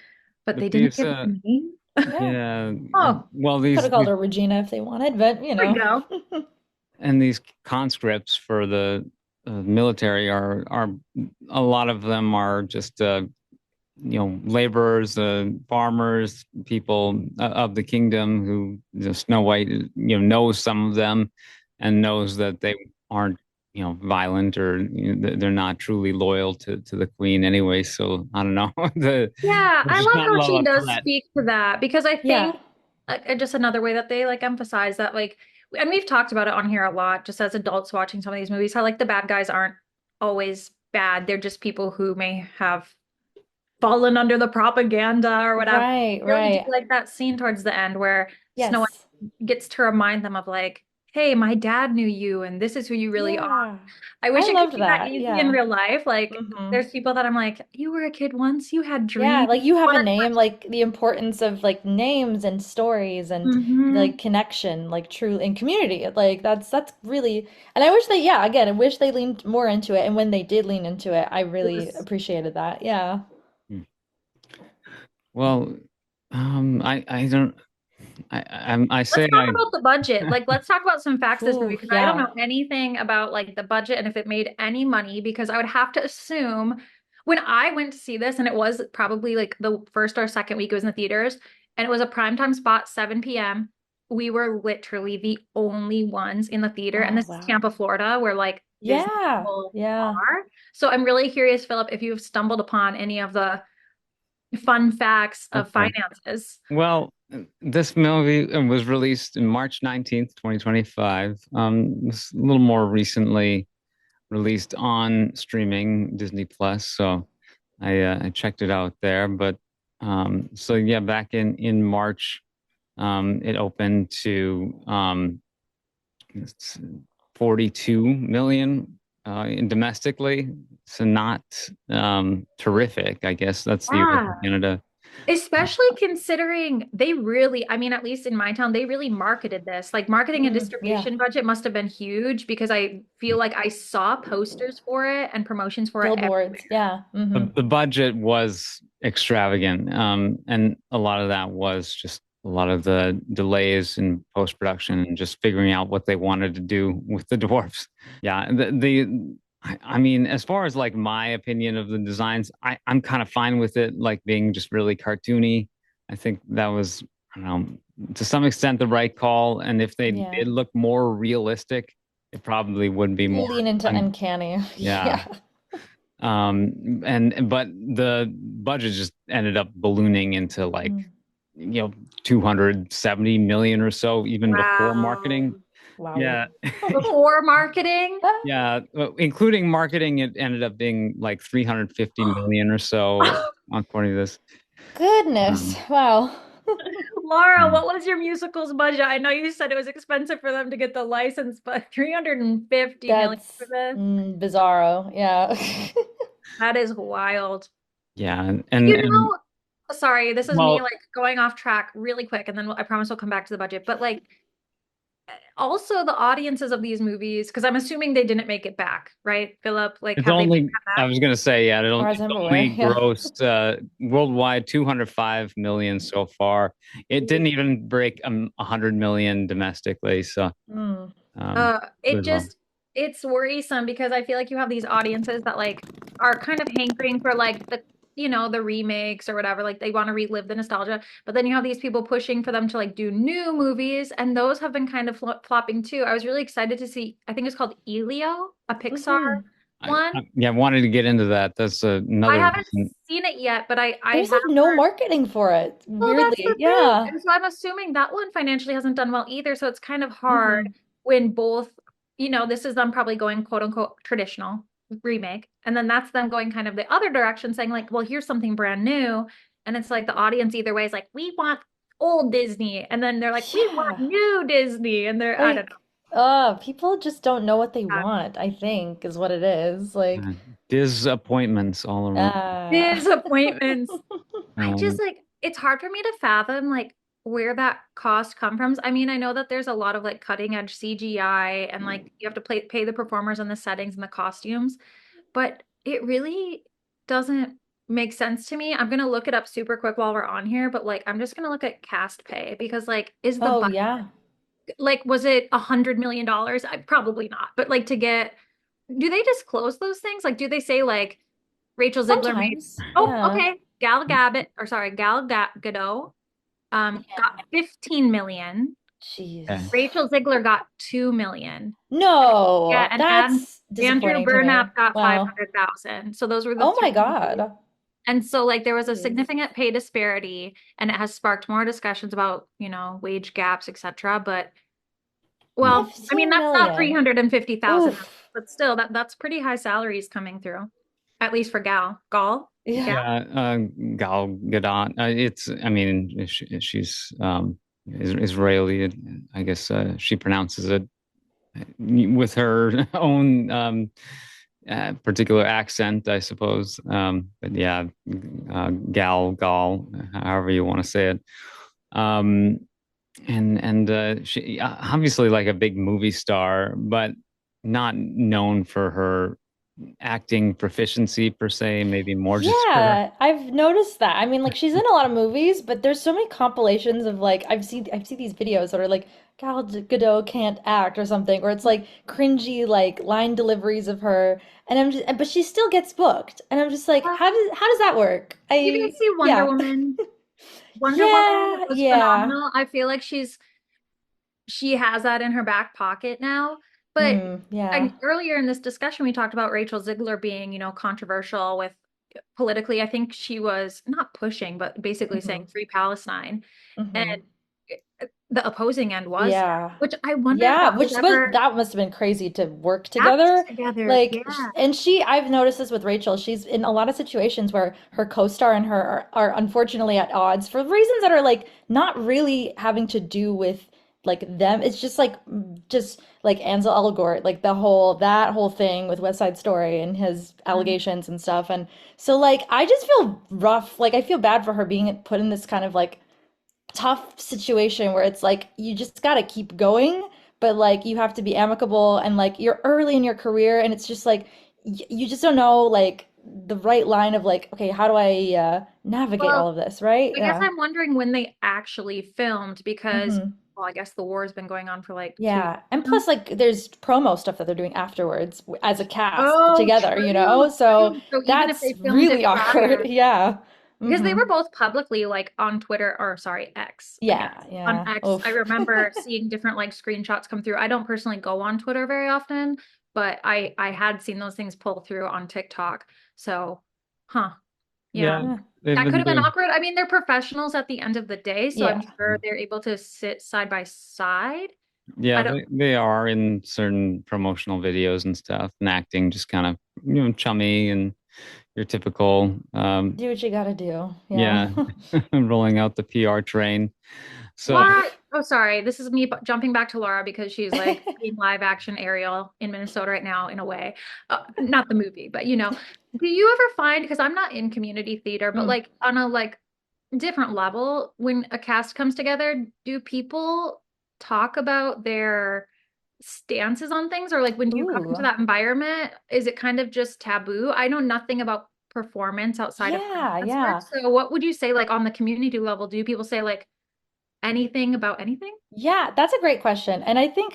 [SPEAKER 1] but
[SPEAKER 3] but
[SPEAKER 1] they didn't
[SPEAKER 3] these,
[SPEAKER 1] give her a name.
[SPEAKER 2] Yeah.
[SPEAKER 3] yeah,
[SPEAKER 1] Oh,
[SPEAKER 3] well,
[SPEAKER 2] Could have
[SPEAKER 3] these
[SPEAKER 2] called her Regina if they wanted, but
[SPEAKER 1] there we go.
[SPEAKER 3] and these conscripts for the military are a lot of them are just laborers, farmers, people of the kingdom who Snow White knows some of them and knows that they aren't violent or they're not truly loyal to the queen anyway. So I don't know.
[SPEAKER 1] Yeah,
[SPEAKER 3] There's
[SPEAKER 1] I
[SPEAKER 3] just
[SPEAKER 1] love
[SPEAKER 3] not a
[SPEAKER 1] how
[SPEAKER 3] lot
[SPEAKER 1] she
[SPEAKER 3] of
[SPEAKER 1] does
[SPEAKER 3] threat.
[SPEAKER 1] speak to that because I
[SPEAKER 2] Yeah.
[SPEAKER 1] think just another way that they like emphasize that like and we've talked about it on here a lot just as adults watching some of these movies how like the bad guys aren't always bad. They're just people who may have fallen under the propaganda or whatever.
[SPEAKER 2] Right,
[SPEAKER 1] Really do
[SPEAKER 2] right.
[SPEAKER 1] like that scene towards the end where Snow
[SPEAKER 2] Yes.
[SPEAKER 1] White gets to remind them of like, hey, my dad knew you and this is who you really are.
[SPEAKER 2] Yeah.
[SPEAKER 1] I
[SPEAKER 2] I
[SPEAKER 1] wish it could
[SPEAKER 2] loved
[SPEAKER 1] be that
[SPEAKER 2] that.
[SPEAKER 1] easy in
[SPEAKER 2] Yeah.
[SPEAKER 1] real life. Like
[SPEAKER 2] Hmm.
[SPEAKER 1] there's people that I'm like, you were a kid once, you had
[SPEAKER 2] Yeah,
[SPEAKER 1] dreams.
[SPEAKER 2] like you have a
[SPEAKER 1] Wanted
[SPEAKER 2] name, like the importance of like names and stories and
[SPEAKER 1] hmm
[SPEAKER 2] like connection, like true and community. Like that's really, and I wish they, yeah, again, I wish they leaned more into it. And when they did lean into it, I
[SPEAKER 1] It
[SPEAKER 2] really
[SPEAKER 1] was
[SPEAKER 2] appreciated that. Yeah.
[SPEAKER 3] Hmm. Well, I don't I
[SPEAKER 1] Let's
[SPEAKER 3] say
[SPEAKER 1] talk about the budget. Like, let's talk about some facts of this movie
[SPEAKER 2] Ooh,
[SPEAKER 1] because I don't
[SPEAKER 2] yeah.
[SPEAKER 1] know anything about like the budget and if it made any money because I would have to assume when I went to see this and it was probably like the first or second week it was in the theaters and it was a primetime spot, 7 p.m. We were literally the only ones in the theater. And
[SPEAKER 2] Oh,
[SPEAKER 1] this is
[SPEAKER 2] wow.
[SPEAKER 1] Tampa, Florida, where like Disney
[SPEAKER 2] Yeah.
[SPEAKER 1] people
[SPEAKER 2] Yeah.
[SPEAKER 1] are. So I'm really curious, Philip, if you've stumbled upon any of the fun facts of
[SPEAKER 3] okay.
[SPEAKER 1] finances.
[SPEAKER 3] Well, this movie was released in March 19th, 2025. It's a little more recently released on streaming Disney Plus, so I checked it out there. But so yeah, back in March, it opened to it's 42 million domestically. So not terrific, I guess. That's the US
[SPEAKER 1] Yeah.
[SPEAKER 3] and Canada.
[SPEAKER 1] Especially considering they really, I mean, at least in my town, they really marketed this. Like marketing and
[SPEAKER 2] Mm, yeah.
[SPEAKER 1] distribution budget must have been huge because I feel like I saw posters for it and promotions for it
[SPEAKER 2] Billboards.
[SPEAKER 1] everywhere.
[SPEAKER 2] Yeah. Hmm.
[SPEAKER 3] The budget was extravagant, and a lot of that was just a lot of the delays in post production and just figuring out what they wanted to do with the dwarfs. Yeah, I mean, as far as like my opinion of the designs, I'm kind of fine with it, like being just really cartoony. I think that was, I don't know, to some extent the right call. And if they
[SPEAKER 2] Yeah.
[SPEAKER 3] did look more realistic, it probably would be more.
[SPEAKER 2] Lean into uncanny.
[SPEAKER 3] Yeah.
[SPEAKER 2] Yeah.
[SPEAKER 3] And but the budget just ended up ballooning into like,
[SPEAKER 2] Mm.
[SPEAKER 3] 270 million or so, even before
[SPEAKER 1] Wow.
[SPEAKER 3] marketing.
[SPEAKER 2] Wow.
[SPEAKER 3] Yeah.
[SPEAKER 1] Before marketing?
[SPEAKER 3] Yeah. Well, including marketing, it ended up being like 350 million or so, according to this.
[SPEAKER 2] Goodness.
[SPEAKER 3] Um,
[SPEAKER 2] Wow.
[SPEAKER 1] Laura,
[SPEAKER 3] hmm.
[SPEAKER 1] what was your musical's budget? I know you said it was expensive for them to get the license, but 350 million for
[SPEAKER 2] That's
[SPEAKER 1] this.
[SPEAKER 2] bizarro. Yeah.
[SPEAKER 1] That is wild.
[SPEAKER 3] Yeah,
[SPEAKER 1] You
[SPEAKER 3] and
[SPEAKER 1] know, sorry, this is me
[SPEAKER 3] well,
[SPEAKER 1] like going off track really quick, and then I promise we'll come back to the budget. But like, also the audiences of these movies, because I'm assuming they didn't make it back, right, Philip? Like,
[SPEAKER 3] it's
[SPEAKER 1] have they made
[SPEAKER 3] only,
[SPEAKER 1] that
[SPEAKER 3] I
[SPEAKER 1] back?
[SPEAKER 3] was gonna say, yeah,
[SPEAKER 2] As far as
[SPEAKER 3] it's
[SPEAKER 2] I'm aware,
[SPEAKER 3] only
[SPEAKER 2] yeah.
[SPEAKER 3] grossed worldwide 205 million so far. It didn't even break 100 million domestically, so
[SPEAKER 2] Mm.
[SPEAKER 3] um,
[SPEAKER 1] It
[SPEAKER 3] really low.
[SPEAKER 1] just it's worrisome because I feel like you have these audiences that like are kind of hankering for like the remakes or whatever, like they want to relive the nostalgia, but then you have these people pushing for them to like do new movies, and those have been kind of flopping too. I was really excited to see, I think it's called Elio, a Pixar
[SPEAKER 2] Hmm.
[SPEAKER 1] one.
[SPEAKER 3] Yeah, I wanted to get into that. That's
[SPEAKER 1] I
[SPEAKER 3] another
[SPEAKER 1] haven't
[SPEAKER 3] reason.
[SPEAKER 1] seen it yet, but I
[SPEAKER 2] There's
[SPEAKER 1] have
[SPEAKER 2] like no
[SPEAKER 1] heard.
[SPEAKER 2] marketing for it,
[SPEAKER 1] Well, that's
[SPEAKER 2] weirdly.
[SPEAKER 1] the thing.
[SPEAKER 2] Yeah.
[SPEAKER 1] And so I'm assuming that one financially hasn't done well either. So it's kind of hard
[SPEAKER 2] Hmm.
[SPEAKER 1] when both, this is them probably going quote unquote traditional remake. And then that's them going kind of the other direction, saying, like, well, here's something brand new. And it's like the audience either way is like, we want old Disney. And then they're like, we want
[SPEAKER 2] Yeah.
[SPEAKER 1] new Disney. And I don't know.
[SPEAKER 2] Like, people just don't know what they want, I think, is what it is. Like,
[SPEAKER 3] Uh, Disappointments all around.
[SPEAKER 2] uh,
[SPEAKER 1] Disappointments. I just
[SPEAKER 3] Um,
[SPEAKER 1] like it's hard for me to fathom like where that cost come from. I mean, I know that there's a lot of like cutting edge CGI and like you have to pay the performers and the settings and the costumes, but it really doesn't make sense to me. I'm gonna look it up super quick while we're on here, but like I'm just gonna look at cast pay because like is the
[SPEAKER 2] oh
[SPEAKER 1] budget
[SPEAKER 2] yeah.
[SPEAKER 1] like was it $100 million? I probably not, but like do they disclose those things? Like do they say like Rachel Ziegler made.
[SPEAKER 2] Sometimes.
[SPEAKER 1] Oh,
[SPEAKER 2] Yeah.
[SPEAKER 1] okay. Gal Gadot got
[SPEAKER 2] Yeah.
[SPEAKER 1] 15 million.
[SPEAKER 3] okay.
[SPEAKER 2] Jeez.
[SPEAKER 1] Rachel Ziegler got 2 million. Yeah,
[SPEAKER 2] No,
[SPEAKER 1] and
[SPEAKER 2] that's
[SPEAKER 1] Andrew
[SPEAKER 2] disappointing to me.
[SPEAKER 1] Burnap got
[SPEAKER 2] Wow.
[SPEAKER 1] 500,000. So those were the
[SPEAKER 2] Oh my
[SPEAKER 1] three.
[SPEAKER 2] God.
[SPEAKER 1] And so like there was a
[SPEAKER 2] Jeez.
[SPEAKER 1] significant pay disparity and it has sparked more discussions about, wage gaps, etc. But well, I mean
[SPEAKER 2] 15
[SPEAKER 1] that's not
[SPEAKER 2] million.
[SPEAKER 1] 350,000,
[SPEAKER 2] Oof.
[SPEAKER 1] but still that's pretty high salaries coming through. At least for
[SPEAKER 2] Yeah.
[SPEAKER 1] Gal.
[SPEAKER 3] Yeah, Gal Gadot. I mean, she's Israeli. I guess she pronounces it with her own particular accent, I suppose. But yeah, Gal, however you want to say it. Um, and she obviously like a big movie star, but not known for her acting proficiency per se, maybe more just for
[SPEAKER 2] Yeah, I've noticed that. I mean, like she's in a lot of movies, but there's so many compilations of like I've seen these videos that are like Gadot can't act or something, or it's like cringy like line deliveries of her, and but she still gets booked, and I'm just like,
[SPEAKER 1] Well,
[SPEAKER 2] how does that work?
[SPEAKER 1] you didn't
[SPEAKER 2] I
[SPEAKER 1] see Wonder
[SPEAKER 2] yeah
[SPEAKER 1] Woman. Wonder Woman
[SPEAKER 2] yeah
[SPEAKER 1] was
[SPEAKER 2] yeah
[SPEAKER 1] phenomenal. I feel like she has that in her back pocket now. But
[SPEAKER 2] yeah
[SPEAKER 1] earlier in this discussion, we talked about Rachel Ziegler being, controversial with politically. I think she was not pushing, but basically saying
[SPEAKER 2] hmm
[SPEAKER 1] free Palestine. And
[SPEAKER 2] hmm
[SPEAKER 1] the opposing end was her,
[SPEAKER 2] Yeah.
[SPEAKER 1] which I wonder if
[SPEAKER 2] Yeah,
[SPEAKER 1] that was
[SPEAKER 2] which was
[SPEAKER 1] ever
[SPEAKER 2] that must have been crazy to work
[SPEAKER 1] apt
[SPEAKER 2] together.
[SPEAKER 1] together.
[SPEAKER 2] Like,
[SPEAKER 1] Yeah.
[SPEAKER 2] and I've noticed this with Rachel. She's in a lot of situations where her co-star and her are unfortunately at odds for reasons that are like not really having to do with like them. It's just like Ansel Elgort, like that whole thing with West Side Story and his
[SPEAKER 1] Mhm.
[SPEAKER 2] allegations and stuff. And so like I just feel rough. Like I feel bad for her being put in this kind of like tough situation where it's like you just got to keep going, but like you have to be amicable and like you're early in your career and it's just like you just don't know like the right line of like, okay, how do I navigate all
[SPEAKER 1] Well,
[SPEAKER 2] of this, right?
[SPEAKER 1] I guess
[SPEAKER 2] Yeah.
[SPEAKER 1] I'm wondering when they actually filmed because,
[SPEAKER 2] Hmm.
[SPEAKER 1] well, I guess the war has been going on for like 2 years
[SPEAKER 2] Yeah. And
[SPEAKER 1] now.
[SPEAKER 2] plus like there's promo stuff that they're doing afterwards as a cast
[SPEAKER 1] Oh,
[SPEAKER 2] together,
[SPEAKER 1] true,
[SPEAKER 2] So
[SPEAKER 1] true. So even if
[SPEAKER 2] that's
[SPEAKER 1] they filmed
[SPEAKER 2] really
[SPEAKER 1] it
[SPEAKER 2] awkward.
[SPEAKER 1] prior,
[SPEAKER 2] Yeah.
[SPEAKER 1] because they
[SPEAKER 2] Hmm.
[SPEAKER 1] were both publicly like on Twitter or sorry, X, I guess.
[SPEAKER 2] Yeah,
[SPEAKER 1] On
[SPEAKER 2] yeah.
[SPEAKER 1] X, I
[SPEAKER 2] Oof.
[SPEAKER 1] remember seeing different like screenshots come through. I don't personally go on Twitter very often, but I had seen those things pull through on TikTok. So, huh. Yeah.
[SPEAKER 3] yeah,
[SPEAKER 2] Yeah.
[SPEAKER 3] they've
[SPEAKER 1] That could
[SPEAKER 3] been
[SPEAKER 1] have been
[SPEAKER 3] doing.
[SPEAKER 1] awkward. I mean, they're professionals at the end of the day, so I'm
[SPEAKER 2] Yeah.
[SPEAKER 1] sure they're able to sit side by side.
[SPEAKER 3] Yeah,
[SPEAKER 1] I don't.
[SPEAKER 3] they are in certain promotional videos and stuff, and acting just kind of chummy and your typical
[SPEAKER 2] Do what you gotta do. Yeah.
[SPEAKER 3] yeah rolling out the PR train. So
[SPEAKER 1] What? Oh, sorry. This is me jumping back to Laura because she's like being live action Ariel in Minnesota right now in a way. Not the movie, but do you ever find, because I'm not in community theater, but
[SPEAKER 2] Mm.
[SPEAKER 1] like on a like different level, when a cast comes together, do people talk about their stances on things, or like when you come into
[SPEAKER 2] Ooh.
[SPEAKER 1] that environment, is it kind of just taboo? I know nothing about performance outside of
[SPEAKER 2] Yeah,
[SPEAKER 1] freelance work.
[SPEAKER 2] yeah.
[SPEAKER 1] So what would you say like on the community level? Do people say like anything about anything?
[SPEAKER 2] Yeah, that's a great question. And I think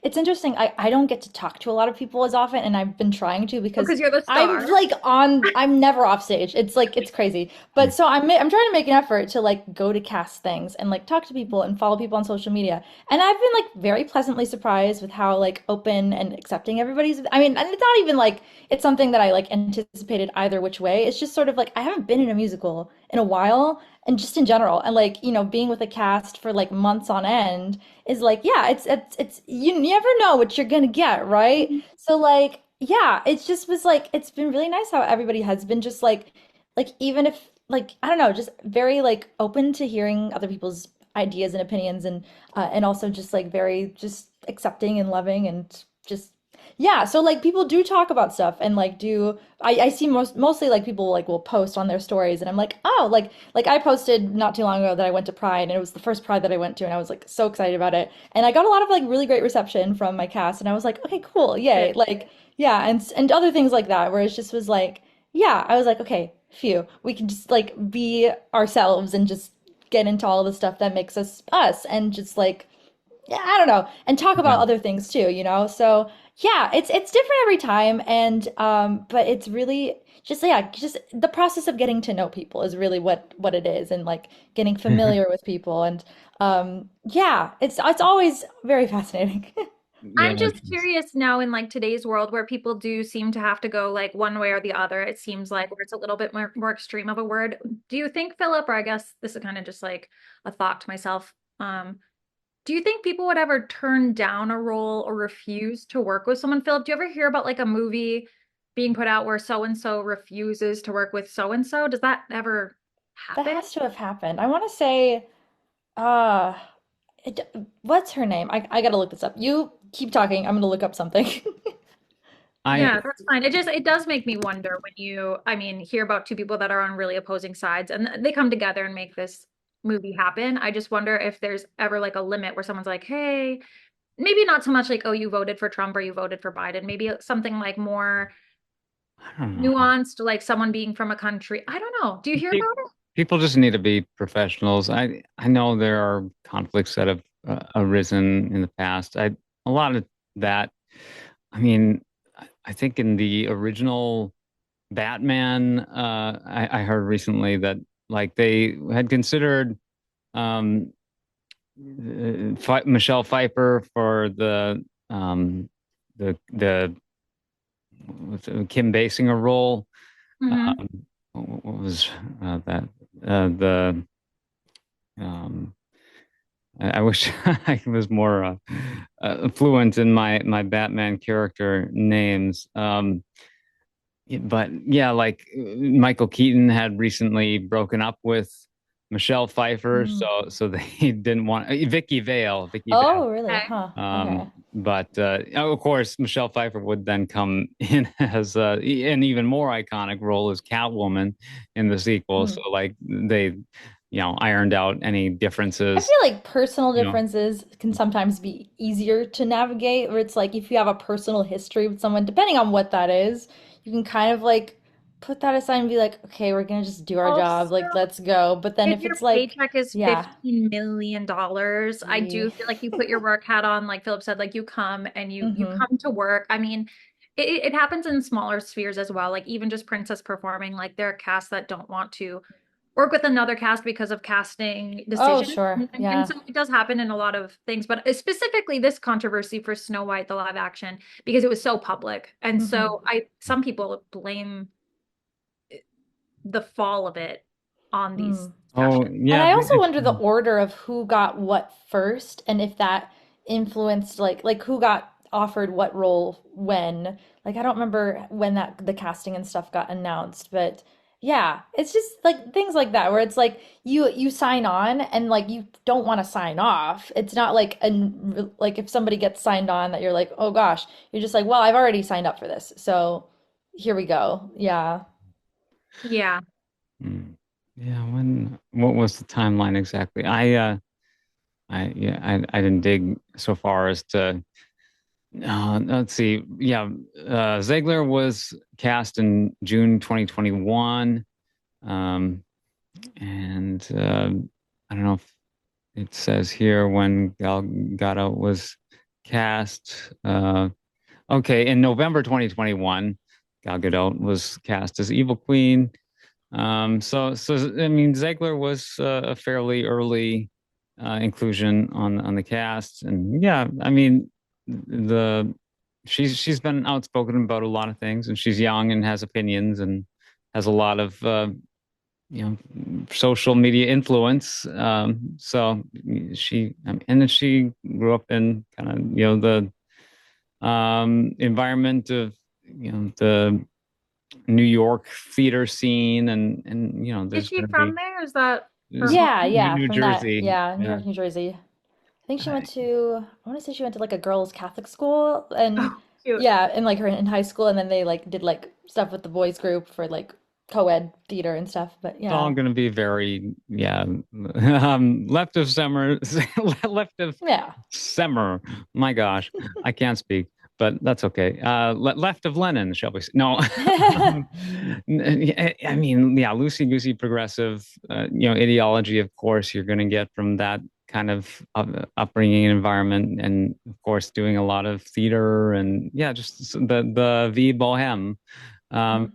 [SPEAKER 2] it's interesting. I don't get to talk to a lot of people as often, and I've been trying to because
[SPEAKER 1] Because you're the
[SPEAKER 2] I'm
[SPEAKER 1] star.
[SPEAKER 2] like I'm never off stage. It's like it's crazy. But so I'm trying to make an effort to like go to cast things and like talk to people and follow people on social media. And I've been like very pleasantly surprised with how like open and accepting everybody's. I mean, and it's not even like it's something that I like anticipated either which way. It's just sort of like I haven't been in a musical in a while and just in general and like being with a cast for like months on end is like yeah it's you never know what you're gonna get, right? So like yeah, it's just was like it's been really nice how everybody has been just like even if like I don't know, just very like open to hearing other people's ideas and opinions and also just like very just accepting and loving and just yeah, so like people do talk about stuff and like do I see mostly like people like will post on their stories and I'm like, oh, like I posted not too long ago that I went to Pride and it was the first Pride that I went to and I was like so excited about it. And I got a lot of like really great reception from my cast and I was like, okay, cool, yay.
[SPEAKER 1] Good.
[SPEAKER 2] Like yeah, and other things like that where it just was like, yeah, I was like, okay, phew, we can just like be ourselves and just get into all the stuff that makes us us and just like yeah, I don't know, and talk about
[SPEAKER 3] Yeah.
[SPEAKER 2] other things too, you know? So yeah, it's different every time and but it's really just yeah, just the process of getting to know people is really what it is and like getting familiar with people and yeah, it's always very fascinating.
[SPEAKER 3] Yeah.
[SPEAKER 1] I'm just curious now in like today's world where people do seem to have to go like one way or the other. It seems like where it's a little bit more extreme of a word. Do you think, Philip, or I guess this is kind of just like a thought to myself. Do you think people would ever turn down a role or refuse to work with someone? Philip, do you ever hear about like a movie being put out where so and so refuses to work with so and so? Does that ever
[SPEAKER 2] That
[SPEAKER 1] happen?
[SPEAKER 2] has to have happened. I want to say uh what's her name? I gotta look this up. You keep talking. I'm gonna look up something.
[SPEAKER 3] I
[SPEAKER 1] Yeah, that's fine. It does make me wonder when I mean, hear about two people that are on really opposing sides and they come together and make this movie happen. I just wonder if there's ever like a limit where someone's like, "Hey, maybe not so much like, oh, you voted for Trump or you voted for Biden. Maybe something like more
[SPEAKER 3] don't know.
[SPEAKER 1] nuanced, like someone being from a country. I don't know. Do you hear
[SPEAKER 3] Pe-
[SPEAKER 1] about it?
[SPEAKER 3] People just need to be professionals. I know there are conflicts that have arisen in the past. A lot of that. I mean, I think in the original Batman, I heard recently that like they had considered um, Michelle Pfeiffer for the Kim Basinger role.
[SPEAKER 1] Hmm.
[SPEAKER 3] What was that? The um, I wish I was more fluent in my Batman character names. But yeah, like Michael Keaton had recently broken up with Michelle Pfeiffer,
[SPEAKER 2] Mm.
[SPEAKER 3] so they didn't want Vicky Vale.
[SPEAKER 2] Oh, really?
[SPEAKER 1] Okay.
[SPEAKER 2] Huh. Okay.
[SPEAKER 3] But of course, Michelle Pfeiffer would then come in as an even more iconic role as Catwoman in the sequel. So
[SPEAKER 2] Mm.
[SPEAKER 3] like they, ironed out any
[SPEAKER 2] I
[SPEAKER 3] differences.
[SPEAKER 2] feel like personal
[SPEAKER 3] You know,
[SPEAKER 2] differences can sometimes be easier to navigate, where it's like if you have a personal history with someone, depending on what that is, you can kind of like put that aside and be like, okay, we're gonna just do our job,
[SPEAKER 1] Also,
[SPEAKER 2] like let's go. But then
[SPEAKER 1] if
[SPEAKER 2] if
[SPEAKER 1] your
[SPEAKER 2] it's like,
[SPEAKER 1] paycheck is
[SPEAKER 2] yeah,
[SPEAKER 1] $15 million, I do
[SPEAKER 2] yeah,
[SPEAKER 1] feel like you put your work hat on, like Philip said, like you come and you
[SPEAKER 2] mm-hmm,
[SPEAKER 1] come to work. I mean, it happens in smaller spheres as well. Like even just Princess performing, like there are casts that don't want to work with another cast because of casting
[SPEAKER 2] oh,
[SPEAKER 1] decisions.
[SPEAKER 2] sure,
[SPEAKER 1] And
[SPEAKER 2] yeah,
[SPEAKER 1] so it does happen in a lot of things, but specifically this controversy for Snow White, the live action, because it was so public. And
[SPEAKER 2] mm-hmm,
[SPEAKER 1] so some people blame the fall of it on these
[SPEAKER 2] mm.
[SPEAKER 3] oh
[SPEAKER 1] discussions.
[SPEAKER 2] And
[SPEAKER 3] yeah,
[SPEAKER 2] I also wonder the order of who got what first, and if that influenced like who got offered what role when. Like I don't remember when that the casting and stuff got announced, but Yeah, it's just like things like that where it's like you sign on and like you don't want to sign off. It's not like like if somebody gets signed on that you're like, "Oh gosh." You're just like, "Well, I've already signed up for this." So, here we go. Yeah.
[SPEAKER 1] Yeah.
[SPEAKER 3] Hmm. Yeah, what was the timeline exactly? I didn't dig so far as to let's see. Yeah, Ziegler was cast in June 2021. Um, and I don't know if it says here when Gal Gadot was cast. Okay, in November 2021, Gal Gadot was cast as Evil Queen. So I mean, Ziegler was a fairly early inclusion on the cast, and yeah, I mean, the she's been outspoken about a lot of things, and she's young and has opinions and has a lot of social media influence. So and then she grew up in kind of the environment of the New York theater scene, and
[SPEAKER 1] Is
[SPEAKER 3] there's
[SPEAKER 1] she
[SPEAKER 3] going to
[SPEAKER 1] from
[SPEAKER 3] be
[SPEAKER 1] there? Is that her
[SPEAKER 3] there's
[SPEAKER 1] home?
[SPEAKER 2] Yeah, yeah,
[SPEAKER 3] New
[SPEAKER 2] from that.
[SPEAKER 3] Jersey.
[SPEAKER 2] Yeah, New
[SPEAKER 3] Yeah.
[SPEAKER 2] York, New Jersey. I think she went
[SPEAKER 3] I,
[SPEAKER 2] to, I want to say she went to like a girls' Catholic school and
[SPEAKER 1] Oh, cute.
[SPEAKER 2] yeah, and like her in high school and then they like did like stuff with the boys group for like co-ed theater and stuff. But
[SPEAKER 3] it's all
[SPEAKER 2] yeah.
[SPEAKER 3] going to be very, yeah, left of summer, left of
[SPEAKER 2] Yeah.
[SPEAKER 3] summer. My gosh, I can't speak, but that's okay. Left of Lenin, shall we say? No, I mean, yeah, loosey goosey progressive, ideology. Of course, you're going to get from that kind of upbringing and environment, and of course, doing a lot of theater and yeah, just the V Bohem. Um,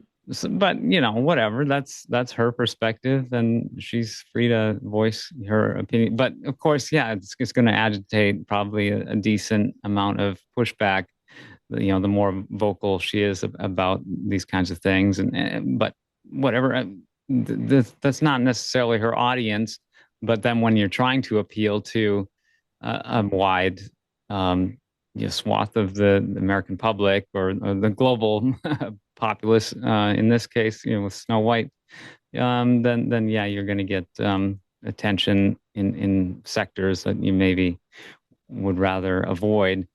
[SPEAKER 3] but whatever. That's her perspective, and she's free to voice her opinion. But of course, yeah, it's going to agitate probably a decent amount of pushback. The more vocal she is about these kinds of things, but whatever. That's not necessarily her audience. But then when you're trying to appeal to a wide um, swath of the American public or the global populace, in this case, with Snow White, then yeah, you're going to get attention in sectors that you maybe would rather avoid.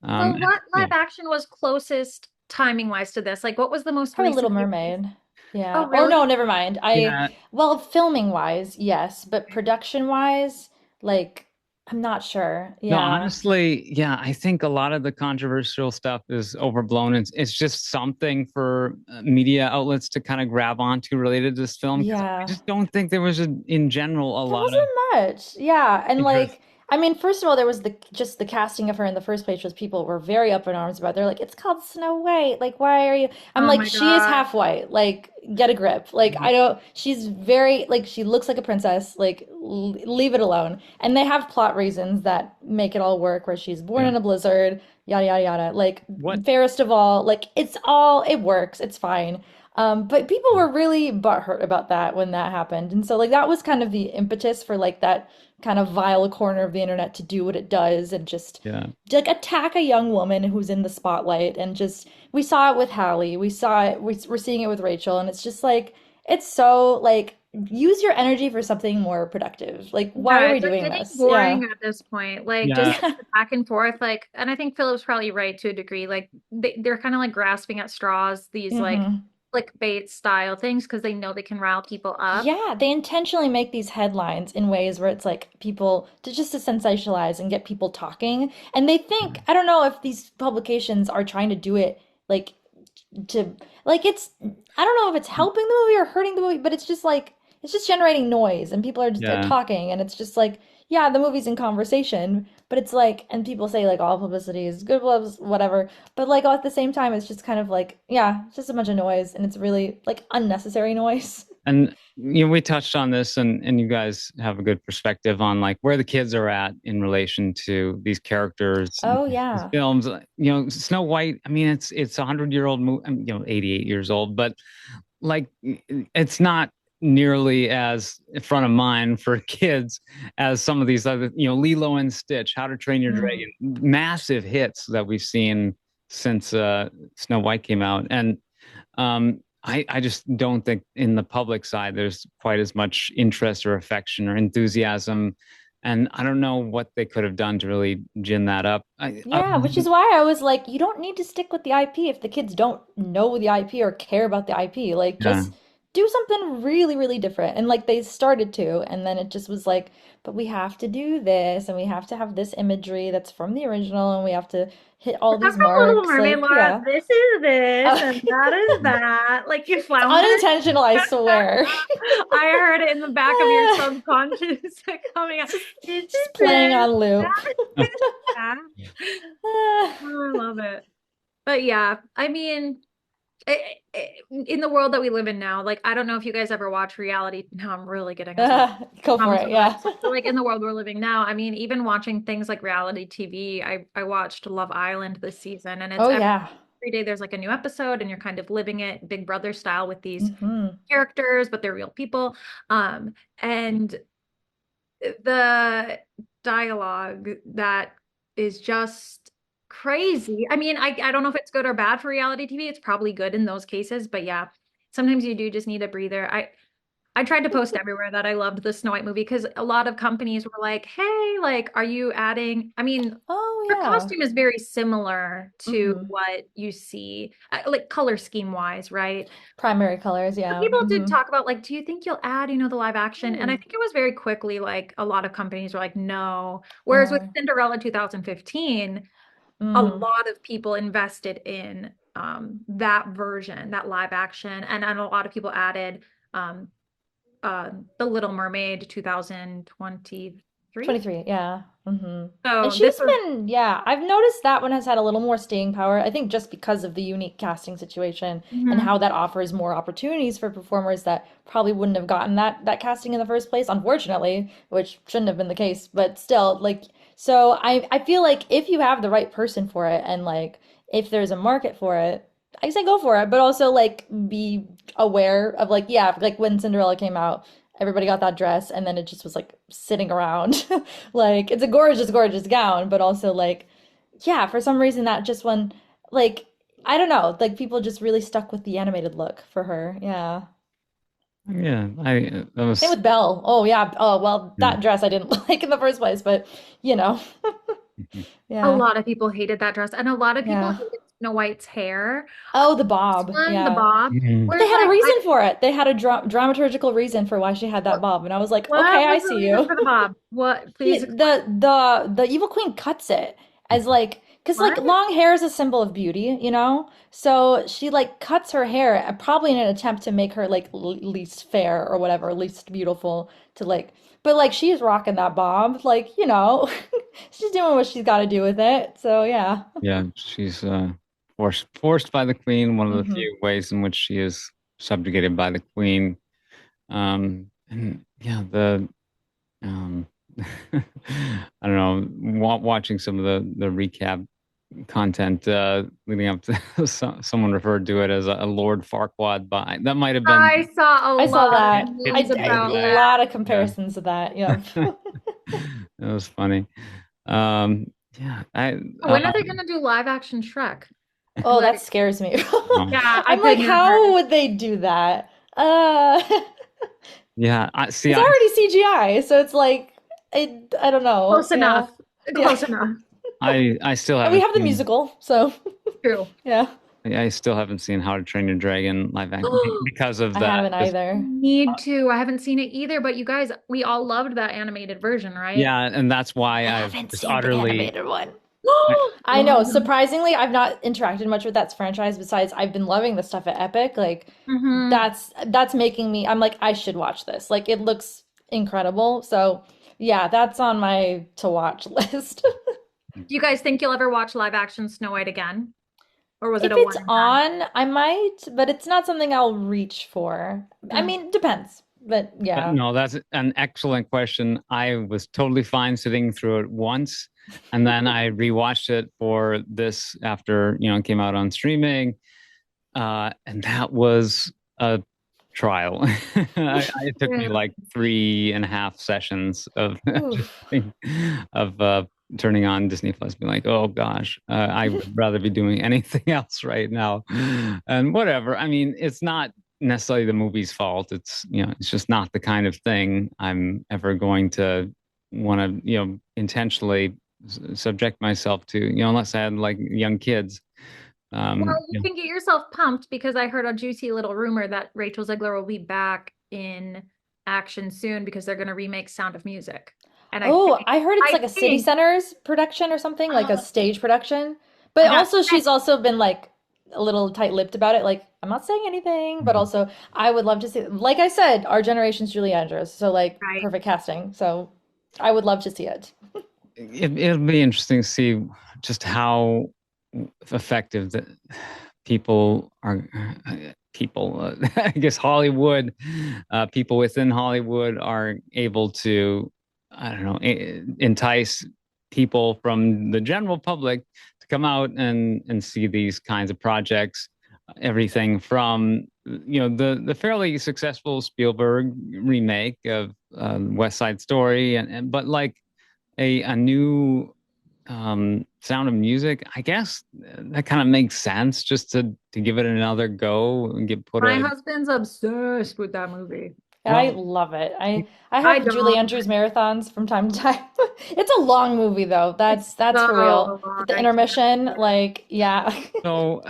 [SPEAKER 1] So
[SPEAKER 3] Um,
[SPEAKER 1] what
[SPEAKER 3] yeah,
[SPEAKER 1] live action was closest timing wise to this? Like what was the most
[SPEAKER 2] Probably
[SPEAKER 1] recent
[SPEAKER 2] Little
[SPEAKER 1] you released?
[SPEAKER 2] Mermaid.
[SPEAKER 1] Oh,
[SPEAKER 2] Yeah. Or
[SPEAKER 1] really?
[SPEAKER 2] no, never mind.
[SPEAKER 3] yeah.
[SPEAKER 2] Well, filming wise, yes, but production wise, like, I'm not sure.
[SPEAKER 3] No,
[SPEAKER 2] Yeah.
[SPEAKER 3] honestly, yeah, I think a lot of the controversial stuff is overblown. It's just something for media outlets to kind of grab onto related to this film because I
[SPEAKER 2] Yeah.
[SPEAKER 3] just don't think there was in general a
[SPEAKER 2] There
[SPEAKER 3] lot of
[SPEAKER 2] wasn't much. Yeah. And
[SPEAKER 3] interest.
[SPEAKER 2] like, I mean, first of all, there was the casting of her in the first place was people were very up in arms about. They're like, it's called Snow White. Like, why are you? I'm
[SPEAKER 1] Oh
[SPEAKER 2] like,
[SPEAKER 1] my
[SPEAKER 2] she is
[SPEAKER 1] God.
[SPEAKER 2] half white. Like, get a grip. Like, I don't, she's very, like, she looks like a princess. Like, leave it alone. And they have plot reasons that make it all work, where she's born
[SPEAKER 3] Yeah.
[SPEAKER 2] in a blizzard, yada, yada, yada. Like,
[SPEAKER 3] What?
[SPEAKER 2] fairest of all, like, it works. It's fine. But people were really butthurt about that when that happened. And so like that was kind of the impetus for like that kind of vile corner of the internet to do what it does and just
[SPEAKER 3] Yeah.
[SPEAKER 2] like attack a young woman who's in the spotlight and just we saw it with Hallie. We saw it we're seeing it with Rachel and it's just like it's so like use your energy for something more productive. Like why are
[SPEAKER 1] Yeah,
[SPEAKER 2] we
[SPEAKER 1] it's like
[SPEAKER 2] doing
[SPEAKER 1] getting
[SPEAKER 2] this? Yeah.
[SPEAKER 1] boring at this point. Like
[SPEAKER 3] Yeah.
[SPEAKER 1] just the back and forth. Like, and I think Philip's probably right to a degree. Like they're kind of like grasping at straws, these like
[SPEAKER 2] hmm
[SPEAKER 1] clickbait style things because they know they can rile people up.
[SPEAKER 2] Yeah, they intentionally make these headlines in ways where it's like people to just to sensationalize and get people talking. And they think, I don't know if these publications are trying to do it like to like it's I don't know if it's helping the movie or hurting the movie, but it's just like it's just generating noise and people are just they're
[SPEAKER 3] Yeah.
[SPEAKER 2] talking and it's just like yeah, the movie's in conversation, but it's like and people say like all publicity is good whatever, but like at the same time it's just kind of like yeah, it's just a bunch of noise and it's really like unnecessary noise.
[SPEAKER 3] And we touched on this, and you guys have a good perspective on like where the kids are at in relation to these characters,
[SPEAKER 2] Oh
[SPEAKER 3] these
[SPEAKER 2] yeah.
[SPEAKER 3] films. Snow White. I mean, it's 100-year-old movie. 88 years old, but like it's not nearly as front of mind for kids as some of these other, Lilo and Stitch, How to Train Your Dragon,
[SPEAKER 2] Mm.
[SPEAKER 3] massive hits that we've seen since Snow White came out. And I just don't think in the public side there's quite as much interest or affection or enthusiasm. And I don't know what they could have done to really gin that up.
[SPEAKER 2] Yeah, which is why I was like, you don't need to stick with the IP if the kids don't know the IP or care about the IP. Like,
[SPEAKER 3] Yeah.
[SPEAKER 2] just do something really, really different. And like they started to, and then it just was like, but we have to do this, and we have to have this imagery that's from the original, and we have to hit all
[SPEAKER 1] That's
[SPEAKER 2] these
[SPEAKER 1] a Little
[SPEAKER 2] marks.
[SPEAKER 1] Mermaid,
[SPEAKER 2] Like,
[SPEAKER 1] Laura.
[SPEAKER 2] yeah.
[SPEAKER 1] This is this,
[SPEAKER 2] Uh,
[SPEAKER 1] and that is that. Like you
[SPEAKER 2] it's
[SPEAKER 1] flounder.
[SPEAKER 2] unintentional, I swear.
[SPEAKER 1] I heard it in the back of your subconscious coming out. This is
[SPEAKER 2] Just playing
[SPEAKER 1] this.
[SPEAKER 2] on loop.
[SPEAKER 1] That is that. Oh, I love it. But yeah, I mean, in the world that we live in now, like I don't know if you guys ever watch reality. Now I'm really getting us off
[SPEAKER 2] Go for it, yeah.
[SPEAKER 1] so like in the world we're living now, I mean, even watching things like reality TV, I watched Love Island this season, and it's
[SPEAKER 2] Oh yeah.
[SPEAKER 1] every day there's like a new episode, and you're kind of living it Big Brother style with these
[SPEAKER 2] Hmm.
[SPEAKER 1] characters, but they're real people. And the dialogue that is just crazy. I mean, I don't know if it's good or bad for reality TV. It's probably good in those cases, but yeah, sometimes you do just need a breather. I tried to post everywhere that I loved the Snow White movie because a lot of companies were like, "Hey, like, are you adding?" I mean,
[SPEAKER 2] Oh
[SPEAKER 1] her
[SPEAKER 2] yeah.
[SPEAKER 1] costume is very similar to
[SPEAKER 2] Hmm.
[SPEAKER 1] what you see, like color scheme wise, right?
[SPEAKER 2] Primary colors,
[SPEAKER 1] But
[SPEAKER 2] yeah.
[SPEAKER 1] people did
[SPEAKER 2] Hmm.
[SPEAKER 1] talk about like, do you think you'll add, the live action? And I
[SPEAKER 2] Hmm.
[SPEAKER 1] think it was very quickly like a lot of companies were like, no. Whereas with
[SPEAKER 2] Uh,
[SPEAKER 1] Cinderella 2015, a
[SPEAKER 2] mm.
[SPEAKER 1] lot of people invested in that version, that live action, and a lot of people added um The Little Mermaid 2023.
[SPEAKER 2] 23, yeah. Hmm. And
[SPEAKER 1] So this
[SPEAKER 2] she's
[SPEAKER 1] was
[SPEAKER 2] been, yeah, I've noticed that one has had a little more staying power. I think just because of the unique casting situation and
[SPEAKER 1] Mhm.
[SPEAKER 2] how that offers more opportunities for performers that probably wouldn't have gotten that casting in the first place, unfortunately, which shouldn't have been the case, but still, like, so I feel like if you have the right person for it and like if there's a market for it, I say go for it, but also like be aware of like, yeah, like when Cinderella came out, everybody got that dress and then it just was like sitting around. Like it's a gorgeous, gorgeous gown, but also like, yeah, for some reason that just one, like, I don't know, like people just really stuck with the animated look for her. Yeah.
[SPEAKER 3] Yeah, that
[SPEAKER 2] Same
[SPEAKER 3] was
[SPEAKER 2] with Belle. Oh yeah. Oh well,
[SPEAKER 3] yeah.
[SPEAKER 2] that dress I didn't like in the first place, but you know,
[SPEAKER 1] a
[SPEAKER 2] yeah,
[SPEAKER 1] lot of people hated that dress, and a lot of people
[SPEAKER 2] yeah.
[SPEAKER 1] hated Snow White's hair.
[SPEAKER 2] Oh, the
[SPEAKER 1] This
[SPEAKER 2] bob.
[SPEAKER 1] one, the
[SPEAKER 2] Yeah.
[SPEAKER 1] bob.
[SPEAKER 3] Mhm.
[SPEAKER 2] But they
[SPEAKER 1] Whereas
[SPEAKER 2] had a
[SPEAKER 1] like
[SPEAKER 2] reason for it. They had a dramaturgical reason for why she had that
[SPEAKER 1] what
[SPEAKER 2] bob, and I was like, okay,
[SPEAKER 1] what
[SPEAKER 2] I
[SPEAKER 1] was the
[SPEAKER 2] see
[SPEAKER 1] reason
[SPEAKER 2] you.
[SPEAKER 1] for the bob? What?
[SPEAKER 2] He,
[SPEAKER 1] Please explain.
[SPEAKER 2] the evil queen cuts it as like because like
[SPEAKER 1] What?
[SPEAKER 2] long hair is a symbol of beauty, you know? So she like cuts her hair probably in an attempt to make her like least fair or whatever, least beautiful to like but like she's rocking that bob, like, you know, she's doing what she's got to do with it. So yeah.
[SPEAKER 3] Yeah, she's forced by the queen, one of the
[SPEAKER 2] Hmm.
[SPEAKER 3] few ways in which she is subjugated by the queen. And yeah, the um I don't know, watching some of the recap content leading up to someone referred to it as a Lord Farquaad bind. That might have been
[SPEAKER 1] I saw a
[SPEAKER 2] I saw
[SPEAKER 1] lot of
[SPEAKER 3] it,
[SPEAKER 2] that.
[SPEAKER 3] it
[SPEAKER 1] memes
[SPEAKER 2] A
[SPEAKER 1] about
[SPEAKER 3] too.
[SPEAKER 1] that.
[SPEAKER 2] lot of
[SPEAKER 3] Yeah.
[SPEAKER 2] comparisons to that. Yep.
[SPEAKER 3] That was funny. Yeah,
[SPEAKER 1] When are they gonna do live action Shrek?
[SPEAKER 2] Oh, that
[SPEAKER 1] Like,
[SPEAKER 2] scares me.
[SPEAKER 1] yeah, I
[SPEAKER 2] I'm like,
[SPEAKER 1] couldn't imagine.
[SPEAKER 2] how would they do that? Uh,
[SPEAKER 3] yeah, I see.
[SPEAKER 2] it's already CGI, so it's like, I don't know.
[SPEAKER 1] Close
[SPEAKER 2] Yeah,
[SPEAKER 1] enough.
[SPEAKER 2] yeah.
[SPEAKER 1] Close enough.
[SPEAKER 3] I still
[SPEAKER 2] And we
[SPEAKER 3] haven't
[SPEAKER 2] have the
[SPEAKER 3] seen.
[SPEAKER 2] musical, so
[SPEAKER 1] True.
[SPEAKER 2] yeah.
[SPEAKER 3] I still haven't seen How to Train Your Dragon live action because of
[SPEAKER 2] I
[SPEAKER 3] that.
[SPEAKER 2] haven't
[SPEAKER 3] Just
[SPEAKER 2] either.
[SPEAKER 1] Need to. I haven't seen it either, but you guys, we all loved that animated version, right?
[SPEAKER 3] yeah, and that's
[SPEAKER 2] I
[SPEAKER 3] why I've
[SPEAKER 2] haven't
[SPEAKER 3] just
[SPEAKER 2] seen the
[SPEAKER 3] utterly.
[SPEAKER 2] animated one.
[SPEAKER 3] I,
[SPEAKER 2] I know. Surprisingly, I've not interacted much with that franchise besides I've been loving the stuff at Epic. Like
[SPEAKER 1] Hmm.
[SPEAKER 2] that's making me I'm like I should watch this. Like it looks incredible. So, yeah, that's on my to watch list.
[SPEAKER 1] Do you guys think you'll ever watch live action Snow White again? Or was it
[SPEAKER 2] If
[SPEAKER 1] a one
[SPEAKER 2] it's
[SPEAKER 1] and
[SPEAKER 2] on, I might, but it's not something I'll reach for. I
[SPEAKER 1] done?
[SPEAKER 2] mean, depends. But yeah.
[SPEAKER 3] no, that's an excellent question. I was totally fine sitting through it once, and then I rewatched it for this after it came out on streaming, and that was a trial. It took me
[SPEAKER 1] Yeah.
[SPEAKER 3] like 3.5 sessions of
[SPEAKER 2] Oof.
[SPEAKER 3] of turning on Disney Plus, being like, oh gosh, I would rather be doing anything else right now. And whatever. I mean, it's not necessarily the movie's fault. It's, it's just not the kind of thing I'm ever going to want to, intentionally subject myself to, unless I had like young kids.
[SPEAKER 1] Well, you
[SPEAKER 3] You know,
[SPEAKER 1] can get yourself pumped because I heard a juicy little rumor that Rachel Zegler will be back in action soon because they're going to remake Sound of Music. And
[SPEAKER 2] Oh, I heard it's
[SPEAKER 1] I
[SPEAKER 2] like a City
[SPEAKER 1] think,
[SPEAKER 2] Centers production or something, like a
[SPEAKER 1] uh,
[SPEAKER 2] stage production. But
[SPEAKER 1] I got
[SPEAKER 2] also, she's also been like a little tight-lipped about it. Like, I'm not saying anything, but also, I would love to see, like I said, our generation's Julie Andrews. So, like,
[SPEAKER 1] right.
[SPEAKER 2] perfect casting. So, I would love to see it.
[SPEAKER 3] it'll be interesting to see just how effective the people are. People, I guess Hollywood, people within Hollywood are able to, I don't know, entice people from the general public to come out and see these kinds of projects. Everything from the fairly successful Spielberg remake of West Side Story, and but like a new Sound of Music, I guess that kind of makes sense just to give it another go and get put
[SPEAKER 1] My
[SPEAKER 3] a
[SPEAKER 1] husband's obsessed with that movie.
[SPEAKER 2] I
[SPEAKER 3] well.
[SPEAKER 2] love it. I
[SPEAKER 1] I
[SPEAKER 2] have Julie
[SPEAKER 1] don't.
[SPEAKER 2] Andrews marathons from time to time. It's a long movie though.
[SPEAKER 1] It's
[SPEAKER 2] That's for real.
[SPEAKER 1] so long.
[SPEAKER 2] But the
[SPEAKER 1] I can't
[SPEAKER 2] intermission,
[SPEAKER 1] do it.
[SPEAKER 2] like, yeah.
[SPEAKER 3] So,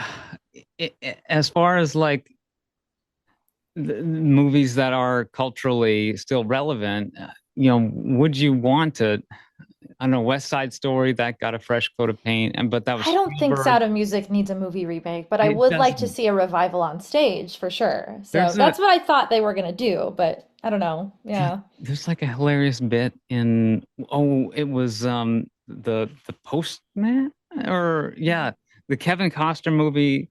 [SPEAKER 3] as far as like the movies that are culturally still relevant, would you want to? I don't know, West Side Story that got a fresh coat of paint, and but that was
[SPEAKER 2] I don't think
[SPEAKER 3] Spielberg.
[SPEAKER 2] Sound of Music needs a movie remake, but I
[SPEAKER 3] It
[SPEAKER 2] would like to
[SPEAKER 3] doesn't.
[SPEAKER 2] see a revival on stage for sure. So
[SPEAKER 3] There's a
[SPEAKER 2] that's what I thought they were gonna do, but I don't know. Yeah.
[SPEAKER 3] there's like a hilarious bit in it was the Postman, or yeah, the Kevin Costner movie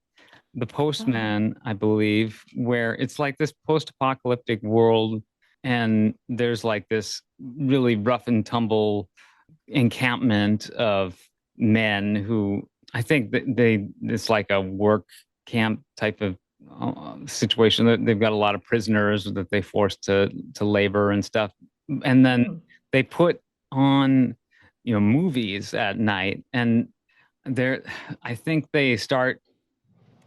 [SPEAKER 3] The
[SPEAKER 2] Oh.
[SPEAKER 3] Postman, I believe, where it's like this post-apocalyptic world, and there's like this really rough and tumble encampment of men who I think that it's like a work camp type of situation, that they've got a lot of prisoners that they force to labor and stuff, and then
[SPEAKER 2] Hmm.
[SPEAKER 3] they put on movies at night, and they're I think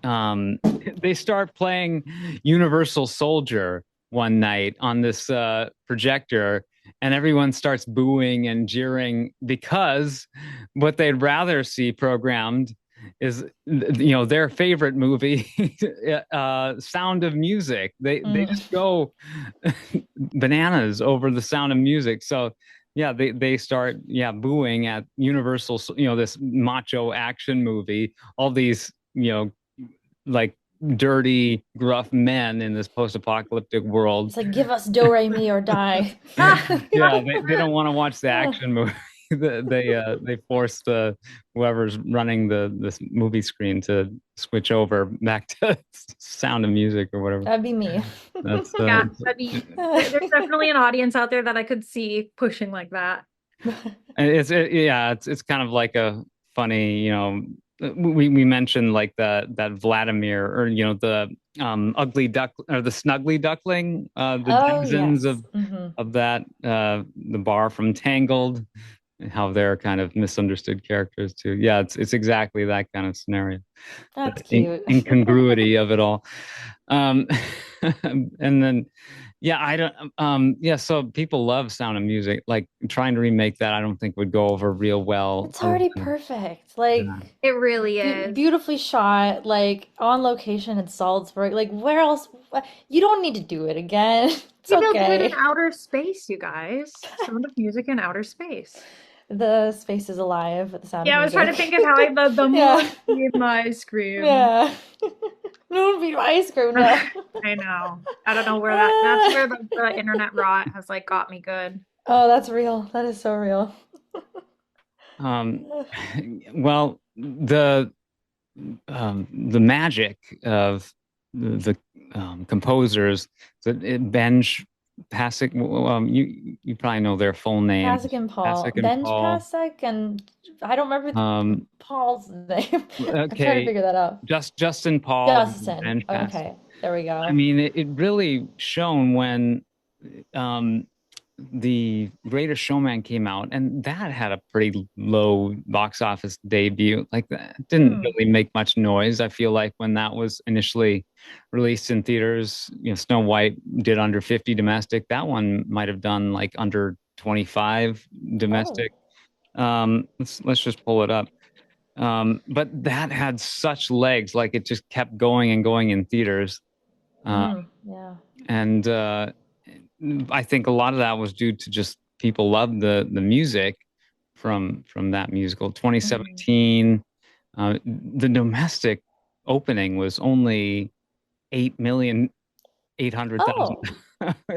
[SPEAKER 3] um, they start playing Universal Soldier one night on this projector, and everyone starts booing and jeering because what they'd rather see programmed is their favorite movie, Sound of Music. They
[SPEAKER 2] Mm.
[SPEAKER 3] just go bananas over the Sound of Music. So yeah, they start booing at Universal, this macho action movie, all these like dirty, gruff men in this post-apocalyptic world.
[SPEAKER 2] It's like give us Do Re Mi or die.
[SPEAKER 3] Yeah, they don't want to watch the action movie. They force whoever's running this movie screen to switch over back to Sound of Music or whatever.
[SPEAKER 2] That'd be me.
[SPEAKER 3] That's
[SPEAKER 1] Yeah, there's definitely an audience out there that I could see pushing like that.
[SPEAKER 3] yeah, it's kind of like a funny, we mentioned like that Vladimir, or the ugly duck, or the snuggly duckling, the
[SPEAKER 2] Oh
[SPEAKER 3] denizens
[SPEAKER 2] yes. Hmm.
[SPEAKER 3] of that, the bar from Tangled, and how they're kind of misunderstood characters too. Yeah, it's exactly that kind of scenario, the
[SPEAKER 2] That's cute.
[SPEAKER 3] incongruity of it all. Um, and then yeah, I don't yeah, so people love Sound of Music. Like trying to remake that, I don't think would go over real well.
[SPEAKER 2] It's already perfect. Like
[SPEAKER 3] Yeah.
[SPEAKER 1] It really
[SPEAKER 2] be
[SPEAKER 1] is.
[SPEAKER 2] beautifully shot, like on location in Salzburg. Like where else? You don't need to do it again. It's
[SPEAKER 1] Maybe they'll do it in
[SPEAKER 2] okay.
[SPEAKER 1] outer space, you guys. Sound of Music in outer space.
[SPEAKER 2] The space is alive with the Sound of
[SPEAKER 1] Yeah, I was trying to
[SPEAKER 2] Music.
[SPEAKER 1] think of how the moon
[SPEAKER 2] Yeah.
[SPEAKER 1] made my ice cream.
[SPEAKER 2] Yeah. Moonbeam ice cream, no.
[SPEAKER 1] I know. I don't know where that's where the internet rot has like got me good.
[SPEAKER 2] Oh, that's real. That is so real.
[SPEAKER 3] Um, well, the magic of the composers, Benj Pasek. You probably know their full names,
[SPEAKER 2] Pasek and Paul.
[SPEAKER 3] Pasek and
[SPEAKER 2] Benj
[SPEAKER 3] Paul.
[SPEAKER 2] Pasek and I don't remember
[SPEAKER 3] Um,
[SPEAKER 2] Paul's name. I'm trying to
[SPEAKER 3] okay,
[SPEAKER 2] figure that out.
[SPEAKER 3] Justin Paul,
[SPEAKER 2] Justin.
[SPEAKER 3] Benj Pasek.
[SPEAKER 2] Okay, there we
[SPEAKER 3] I
[SPEAKER 2] go.
[SPEAKER 3] mean, it really shone when um, the Greatest Showman came out, and that had a pretty low box office debut. Like that didn't
[SPEAKER 2] Hmm.
[SPEAKER 3] really make much noise. I feel like when that was initially released in theaters, Snow White did under 50 domestic. That one might have done like under 25
[SPEAKER 2] Oh.
[SPEAKER 3] domestic. Let's just pull it up. But that had such legs, like it just kept going and going in theaters. Uh,
[SPEAKER 2] Mm, yeah.
[SPEAKER 3] and I think a lot of that was due to just people loved the music from that musical.
[SPEAKER 2] Hmm.
[SPEAKER 3] 2017, the domestic opening was only 8,800,000.
[SPEAKER 2] Oh.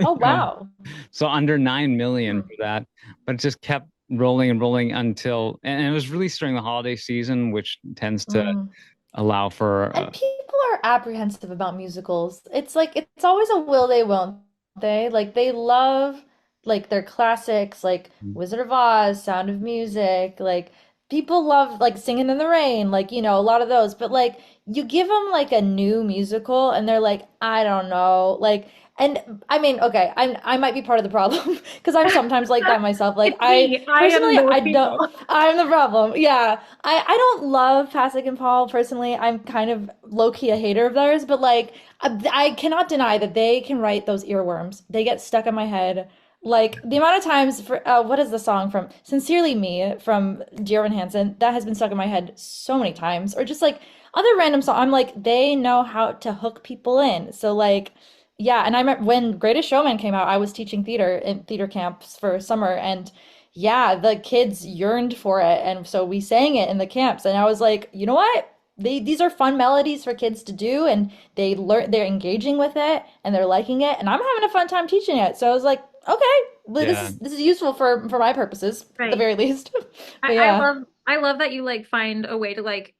[SPEAKER 2] Oh, wow.
[SPEAKER 3] So under 9 million
[SPEAKER 2] Hmm.
[SPEAKER 3] for that, but it just kept rolling and rolling until, and it was released during the holiday season, which tends to
[SPEAKER 2] Mm.
[SPEAKER 3] allow for
[SPEAKER 2] And people are apprehensive about musicals. It's like it's always a will they, won't they? Like they love like their classics like Wizard of Oz, Sound of Music, like people love like Singing in the Rain, like a lot of those. But like you give them like a new musical and they're like, I don't know. Like and I mean, okay, I might be part of the problem because I'm sometimes like that myself. Like
[SPEAKER 1] It's
[SPEAKER 2] I
[SPEAKER 1] me. I am
[SPEAKER 2] personally
[SPEAKER 1] those
[SPEAKER 2] I
[SPEAKER 1] people.
[SPEAKER 2] don't I'm the problem. Yeah. I don't love Pasek and Paul personally. I'm kind of low key a hater of theirs, but like I cannot deny that they can write those earworms. They get stuck in my head. Like the amount of times for what is the song from Sincerely Me from Dear Evan Hansen that has been stuck in my head so many times, or just like other random song. I'm like they know how to hook people in. So like yeah, and I remember when Greatest Showman came out, I was teaching theater in theater camps for summer, and yeah, the kids yearned for it, and so we sang it in the camps. And I was like, you know what? These are fun melodies for kids to do, and they're engaging with it, and they're liking it, and I'm having a fun time teaching it. So I was like, okay, well, this
[SPEAKER 3] yeah.
[SPEAKER 2] is this is useful for my purposes at the
[SPEAKER 1] Right.
[SPEAKER 2] very least.
[SPEAKER 1] I,
[SPEAKER 2] But
[SPEAKER 1] I
[SPEAKER 2] yeah,
[SPEAKER 1] love I love that you like find a way to like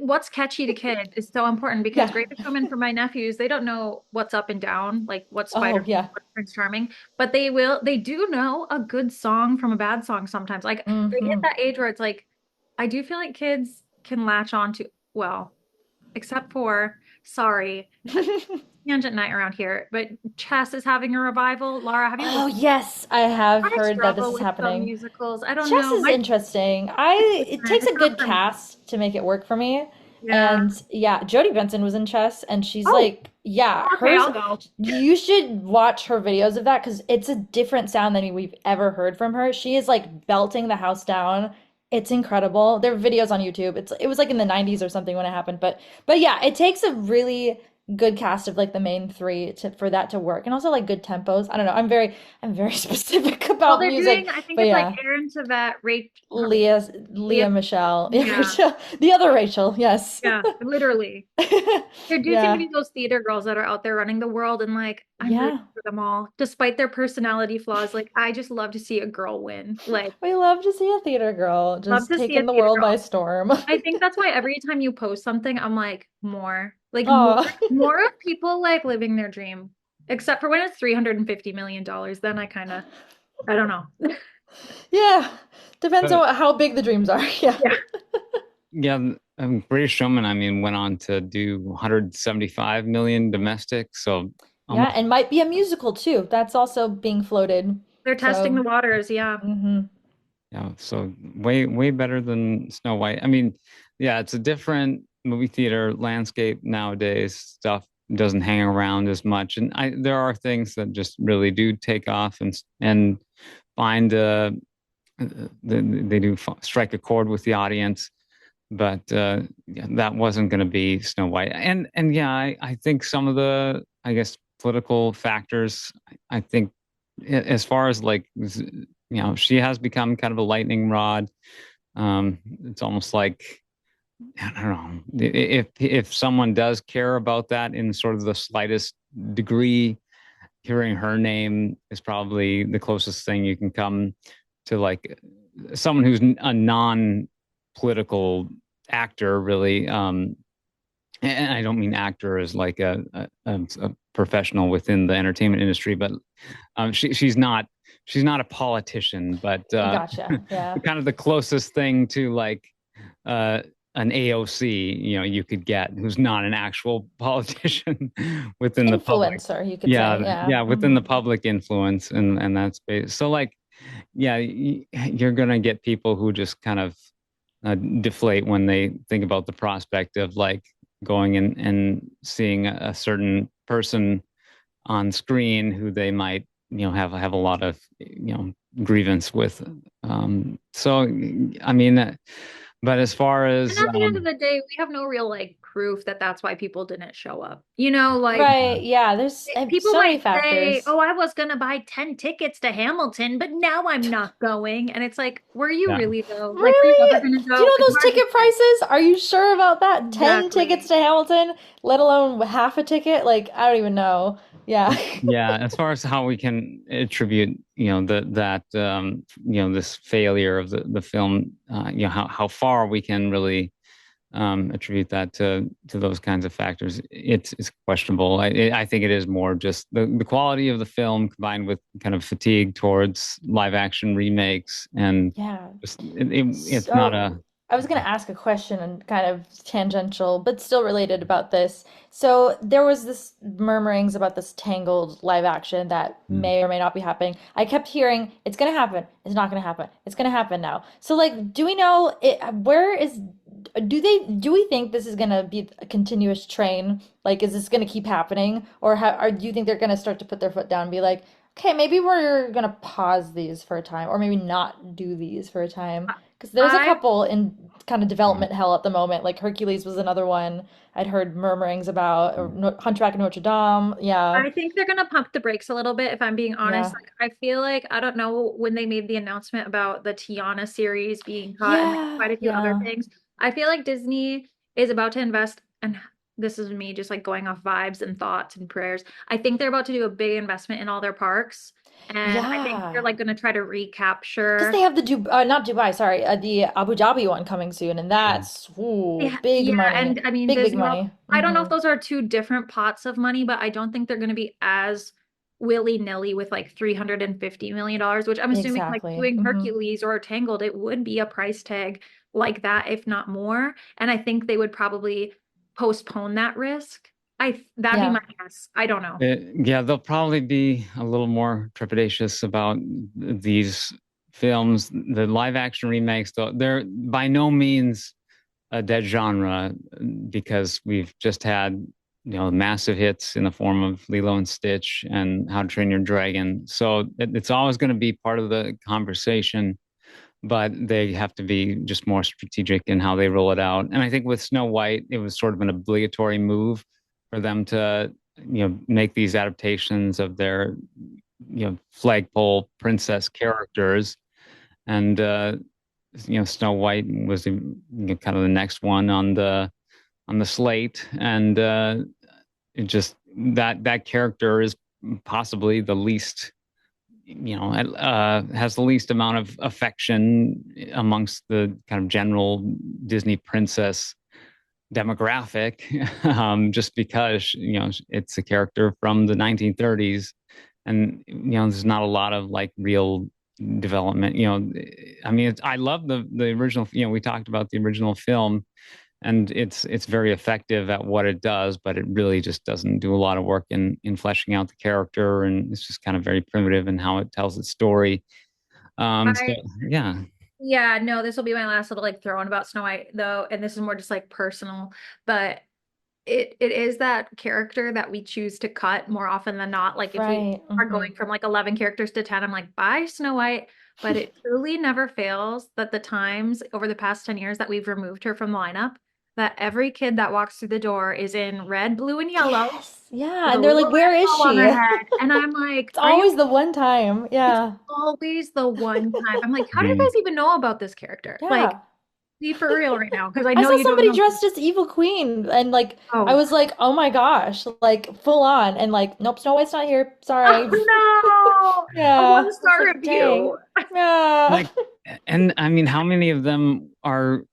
[SPEAKER 1] what's catchy to kids is so important because
[SPEAKER 2] yeah.
[SPEAKER 1] Greatest Showman for my nephews, they don't know what's up and down, like what's
[SPEAKER 2] Oh
[SPEAKER 1] Spider,
[SPEAKER 2] yeah.
[SPEAKER 1] what's Prince Charming, but they do know a good song from a bad song sometimes. Like they hit
[SPEAKER 2] Hmm.
[SPEAKER 1] that age where it's like I do feel like kids can latch on to well, except for sorry, tangent night around here, but Chess is having a revival. Laura, have you
[SPEAKER 2] Oh
[SPEAKER 1] listened?
[SPEAKER 2] yes, I have
[SPEAKER 1] I
[SPEAKER 2] heard that this
[SPEAKER 1] struggle
[SPEAKER 2] is
[SPEAKER 1] with some
[SPEAKER 2] happening.
[SPEAKER 1] musicals. I don't
[SPEAKER 2] Chess
[SPEAKER 1] know.
[SPEAKER 2] is interesting. It takes
[SPEAKER 1] It's
[SPEAKER 2] a
[SPEAKER 1] not
[SPEAKER 2] good
[SPEAKER 1] for me.
[SPEAKER 2] cast to make it work for me.
[SPEAKER 1] Yeah.
[SPEAKER 2] And yeah, Jodie Benson was in Chess and she's
[SPEAKER 1] Oh,
[SPEAKER 2] like, yeah,
[SPEAKER 1] okay,
[SPEAKER 2] hers
[SPEAKER 1] I'll go.
[SPEAKER 2] you should watch her videos of that because it's a different sound than we've ever heard from her. She is like belting the house down. It's incredible. There are videos on YouTube. It was like in the 90s or something when it happened. But yeah, it takes a really good cast of like the main three to for that to work. And also like good tempos. I don't know. I'm very specific
[SPEAKER 1] Well,
[SPEAKER 2] about
[SPEAKER 1] they're
[SPEAKER 2] music.
[SPEAKER 1] doing, I think
[SPEAKER 2] But
[SPEAKER 1] it's like
[SPEAKER 2] yeah.
[SPEAKER 1] Aaron Tveit, Rachel, not Rachel,
[SPEAKER 2] Leah,
[SPEAKER 1] Leah.
[SPEAKER 2] Leah Michelle, yeah,
[SPEAKER 1] Yeah,
[SPEAKER 2] Rachel, the other Rachel, yes,
[SPEAKER 1] yeah, literally. There do seem to
[SPEAKER 2] yeah,
[SPEAKER 1] be those theater girls that are out there running the world, and like I'm rooting
[SPEAKER 2] yeah.
[SPEAKER 1] for them all, despite their personality flaws. Like I just love to see a girl win. Like
[SPEAKER 2] We love to see a theater girl
[SPEAKER 1] love
[SPEAKER 2] just
[SPEAKER 1] to see a
[SPEAKER 2] taking the
[SPEAKER 1] theater
[SPEAKER 2] world by
[SPEAKER 1] girl.
[SPEAKER 2] storm.
[SPEAKER 1] I think that's why every time you post something, I'm like
[SPEAKER 2] Oh,
[SPEAKER 1] more of people like living their dream. Except for when it's $350 million, then I kind of, I don't know.
[SPEAKER 2] yeah. Depends
[SPEAKER 3] But
[SPEAKER 2] on how big the dreams are. Yeah,
[SPEAKER 1] Yeah.
[SPEAKER 3] yeah, British Showman, I mean, went on to do 175 million domestic, so
[SPEAKER 2] yeah,
[SPEAKER 3] almost,
[SPEAKER 2] and might be a musical too. That's also being floated.
[SPEAKER 1] They're testing the
[SPEAKER 2] So,
[SPEAKER 1] waters. Yeah.
[SPEAKER 3] yeah, so way better than Snow White. I mean, yeah, it's a different movie theater landscape nowadays. Stuff doesn't hang around as much, and there are things that just really do take off and find they do strike a chord with the audience. But yeah, that wasn't going to be Snow White. And yeah, I think some of the, I guess, political factors. I think as far as like she has become kind of a lightning rod. It's almost like I don't know if someone does care about that in sort of the slightest degree, hearing her name is probably the closest thing you can come to like someone who's a non-political actor, really. And I don't mean actor as like a professional within the entertainment industry, but she's not a politician, but
[SPEAKER 2] gotcha. Yeah.
[SPEAKER 3] kind of the closest thing to like an AOC, you could get who's not an actual politician within the public.
[SPEAKER 2] Influencer, you could say.
[SPEAKER 3] Yeah,
[SPEAKER 2] Yeah.
[SPEAKER 3] yeah, within the public influence and that space. So like, yeah, you're gonna get people who just kind of deflate when they think about the prospect of like going and seeing a certain person on screen who they might have a lot of grievance with. So I mean, but as far
[SPEAKER 1] And
[SPEAKER 3] as
[SPEAKER 1] at the end of the day, we have no real like proof that that's why people didn't show up. You know, like
[SPEAKER 2] Right. Yeah. There's
[SPEAKER 1] people
[SPEAKER 2] so many
[SPEAKER 1] might say,
[SPEAKER 2] factors.
[SPEAKER 1] "Oh, I was gonna buy 10 tickets to Hamilton, but now I'm not going." And it's like, were you
[SPEAKER 3] yeah
[SPEAKER 1] really though? Like, were you ever
[SPEAKER 2] Really?
[SPEAKER 1] gonna
[SPEAKER 2] Do you
[SPEAKER 1] go?
[SPEAKER 2] know
[SPEAKER 1] It's
[SPEAKER 2] those
[SPEAKER 1] hard to
[SPEAKER 2] ticket
[SPEAKER 1] say.
[SPEAKER 2] prices? Are you sure about that? 10 tickets
[SPEAKER 1] Exactly.
[SPEAKER 2] to Hamilton, let alone half a ticket? Like, I don't even know. Yeah.
[SPEAKER 3] yeah, as far as how we can attribute this failure of the film, how far we can really attribute that to those kinds of factors. It's questionable. I think it is more just the quality of the film combined with kind of fatigue towards live action remakes, and
[SPEAKER 2] Yeah.
[SPEAKER 3] just it's not
[SPEAKER 2] So
[SPEAKER 3] a
[SPEAKER 2] I was going to ask a question and kind of tangential, but still related about this. So there was this murmurings about this Tangled live action that may or may not be happening. I kept hearing it's going to happen. It's not going to happen. It's going to happen now. So like, do we know where is do we think this is going to be a continuous train? Like, is this going to keep happening, or do you think they're going to start to put their foot down and be like, okay, maybe we're gonna pause these for a time, or maybe not do these for a time. Because there's a
[SPEAKER 1] I
[SPEAKER 2] couple in kind of development hell at the moment. Like Hercules was another one I'd heard murmurings about, or Hunchback of Notre Dame. Yeah,
[SPEAKER 1] I think they're gonna pump the brakes a little bit, if I'm being honest.
[SPEAKER 2] yeah,
[SPEAKER 1] Like, I feel like I don't know when they made the announcement about the Tiana series being cut and like
[SPEAKER 2] yeah,
[SPEAKER 1] quite a few other
[SPEAKER 2] yeah.
[SPEAKER 1] things. I feel like Disney is about to invest, and this is me just like going off vibes and thoughts and prayers. I think they're about to do a big investment in all their parks, and I think they're
[SPEAKER 2] Yeah.
[SPEAKER 1] like gonna try to
[SPEAKER 2] Because they
[SPEAKER 1] recapture.
[SPEAKER 2] have the not Dubai, sorry, the Abu Dhabi one coming soon, and that's ooh,
[SPEAKER 1] Yeah,
[SPEAKER 2] big
[SPEAKER 1] yeah,
[SPEAKER 2] money,
[SPEAKER 1] and I mean
[SPEAKER 2] big
[SPEAKER 1] Disney World.
[SPEAKER 2] money.
[SPEAKER 1] I don't know if
[SPEAKER 2] Hmm.
[SPEAKER 1] those are two different pots of money, but I don't think they're going to be as willy-nilly with like $350 million, which I'm assuming like
[SPEAKER 2] Exactly.
[SPEAKER 1] doing
[SPEAKER 2] Hmm.
[SPEAKER 1] Hercules or Tangled, it would be a price tag like that, if not more. And I think they would probably postpone that risk. That'd be
[SPEAKER 2] Yeah.
[SPEAKER 1] my guess. I don't know.
[SPEAKER 3] yeah, they'll probably be a little more trepidatious about these films. The live action remakes, though, they're by no means a dead genre because we've just had massive hits in the form of Lilo and Stitch and How to Train Your Dragon. So it's always going to be part of the conversation, but they have to be just more strategic in how they roll it out. And I think with Snow White, it was sort of an obligatory move for them to make these adaptations of their flagpole princess characters, and Snow White was kind of the next one on the slate, and it just that character is possibly the least has the least amount of affection amongst the kind of general Disney princess demographic, just because it's a character from the 1930s, and there's not a lot of like real development. I mean, I love the original. We talked about the original film, and it's very effective at what it does, but it really just doesn't do a lot of work in fleshing out the character, and it's just kind of very primitive in how it tells its story. So
[SPEAKER 1] I
[SPEAKER 3] yeah.
[SPEAKER 1] Yeah, no, this will be my last little like throw in about Snow White though, and this is more just like personal, but it is that character that we choose to cut more often than not. Like if we
[SPEAKER 2] Right.
[SPEAKER 1] are
[SPEAKER 2] Hmm.
[SPEAKER 1] going from like 11 characters to 10, I'm like, bye, Snow White. But it truly never fails that the times over the past 10 years that we've removed her from the lineup, that every kid that walks through the door is in red, blue, and yellow
[SPEAKER 2] Yes. Yeah.
[SPEAKER 1] with a
[SPEAKER 2] And they're
[SPEAKER 1] little
[SPEAKER 2] like, where
[SPEAKER 1] red
[SPEAKER 2] is
[SPEAKER 1] bow on
[SPEAKER 2] she?
[SPEAKER 1] their head. And I'm like,
[SPEAKER 2] It's
[SPEAKER 1] are you?
[SPEAKER 2] always the one time.
[SPEAKER 1] It's
[SPEAKER 2] Yeah.
[SPEAKER 1] always the one time. I'm like, how do you
[SPEAKER 3] Mhm.
[SPEAKER 1] guys even know about this character? Like,
[SPEAKER 2] Yeah.
[SPEAKER 1] be for real right now, because I
[SPEAKER 2] I
[SPEAKER 1] know
[SPEAKER 2] saw
[SPEAKER 1] you don't
[SPEAKER 2] somebody
[SPEAKER 1] know.
[SPEAKER 2] dressed as Evil Queen and like I
[SPEAKER 1] Oh,
[SPEAKER 2] was like, "Oh my gosh." Like full on and like, "Nope, Snow White's not here.
[SPEAKER 1] oh
[SPEAKER 2] Sorry."
[SPEAKER 1] no, a
[SPEAKER 2] Yeah.
[SPEAKER 1] one
[SPEAKER 2] I was
[SPEAKER 1] star
[SPEAKER 2] like, "Dang."
[SPEAKER 1] review.
[SPEAKER 2] Yeah.
[SPEAKER 3] Like, and I mean, how many of them are,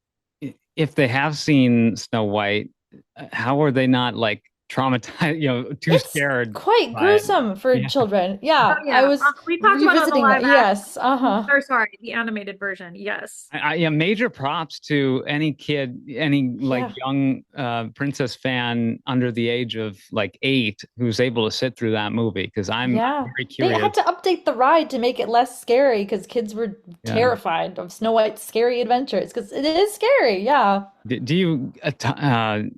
[SPEAKER 3] if they have seen Snow White, how are they not like traumatized, too
[SPEAKER 2] It's
[SPEAKER 3] scared
[SPEAKER 2] quite
[SPEAKER 3] by it.
[SPEAKER 2] gruesome for
[SPEAKER 3] Yeah.
[SPEAKER 2] children.
[SPEAKER 1] Oh
[SPEAKER 2] Yeah, I
[SPEAKER 1] yeah,
[SPEAKER 2] was
[SPEAKER 1] we talked about it on the
[SPEAKER 2] revisiting that.
[SPEAKER 1] live action.
[SPEAKER 2] Yes, uh-huh.
[SPEAKER 1] Or sorry, the animated version. Yes.
[SPEAKER 3] Yeah, major props to any kid, any like
[SPEAKER 2] Yeah.
[SPEAKER 3] young princess fan under the age of like 8 who's able to sit through that movie because I'm
[SPEAKER 2] Yeah.
[SPEAKER 3] very
[SPEAKER 2] They had to
[SPEAKER 3] curious.
[SPEAKER 2] update the ride to make it less scary because kids were
[SPEAKER 3] Yeah.
[SPEAKER 2] terrified of Snow White's scary adventures because it is scary. Yeah.
[SPEAKER 3] Do you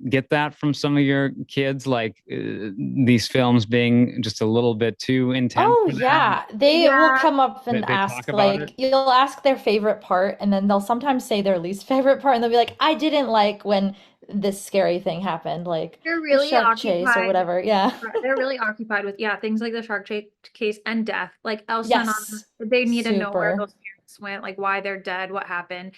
[SPEAKER 3] get that from some of your kids, like these films being just a little bit too intense
[SPEAKER 2] Oh
[SPEAKER 3] for them?
[SPEAKER 2] yeah, they will
[SPEAKER 1] Yeah.
[SPEAKER 2] come up
[SPEAKER 3] They,
[SPEAKER 2] and
[SPEAKER 3] they talk
[SPEAKER 2] ask
[SPEAKER 3] about it.
[SPEAKER 2] like you'll ask their favorite part and then they'll sometimes say their least favorite part and they'll be like, I didn't like when this scary thing happened, like
[SPEAKER 1] They're
[SPEAKER 2] the
[SPEAKER 1] really
[SPEAKER 2] shark chase or
[SPEAKER 1] occupied.
[SPEAKER 2] whatever. Yeah.
[SPEAKER 1] They're really occupied with, yeah, things like the case and death. Like Elsa and Anna,
[SPEAKER 2] Yes.
[SPEAKER 1] they need to know where
[SPEAKER 2] Super.
[SPEAKER 1] those parents went, like why they're dead, what happened.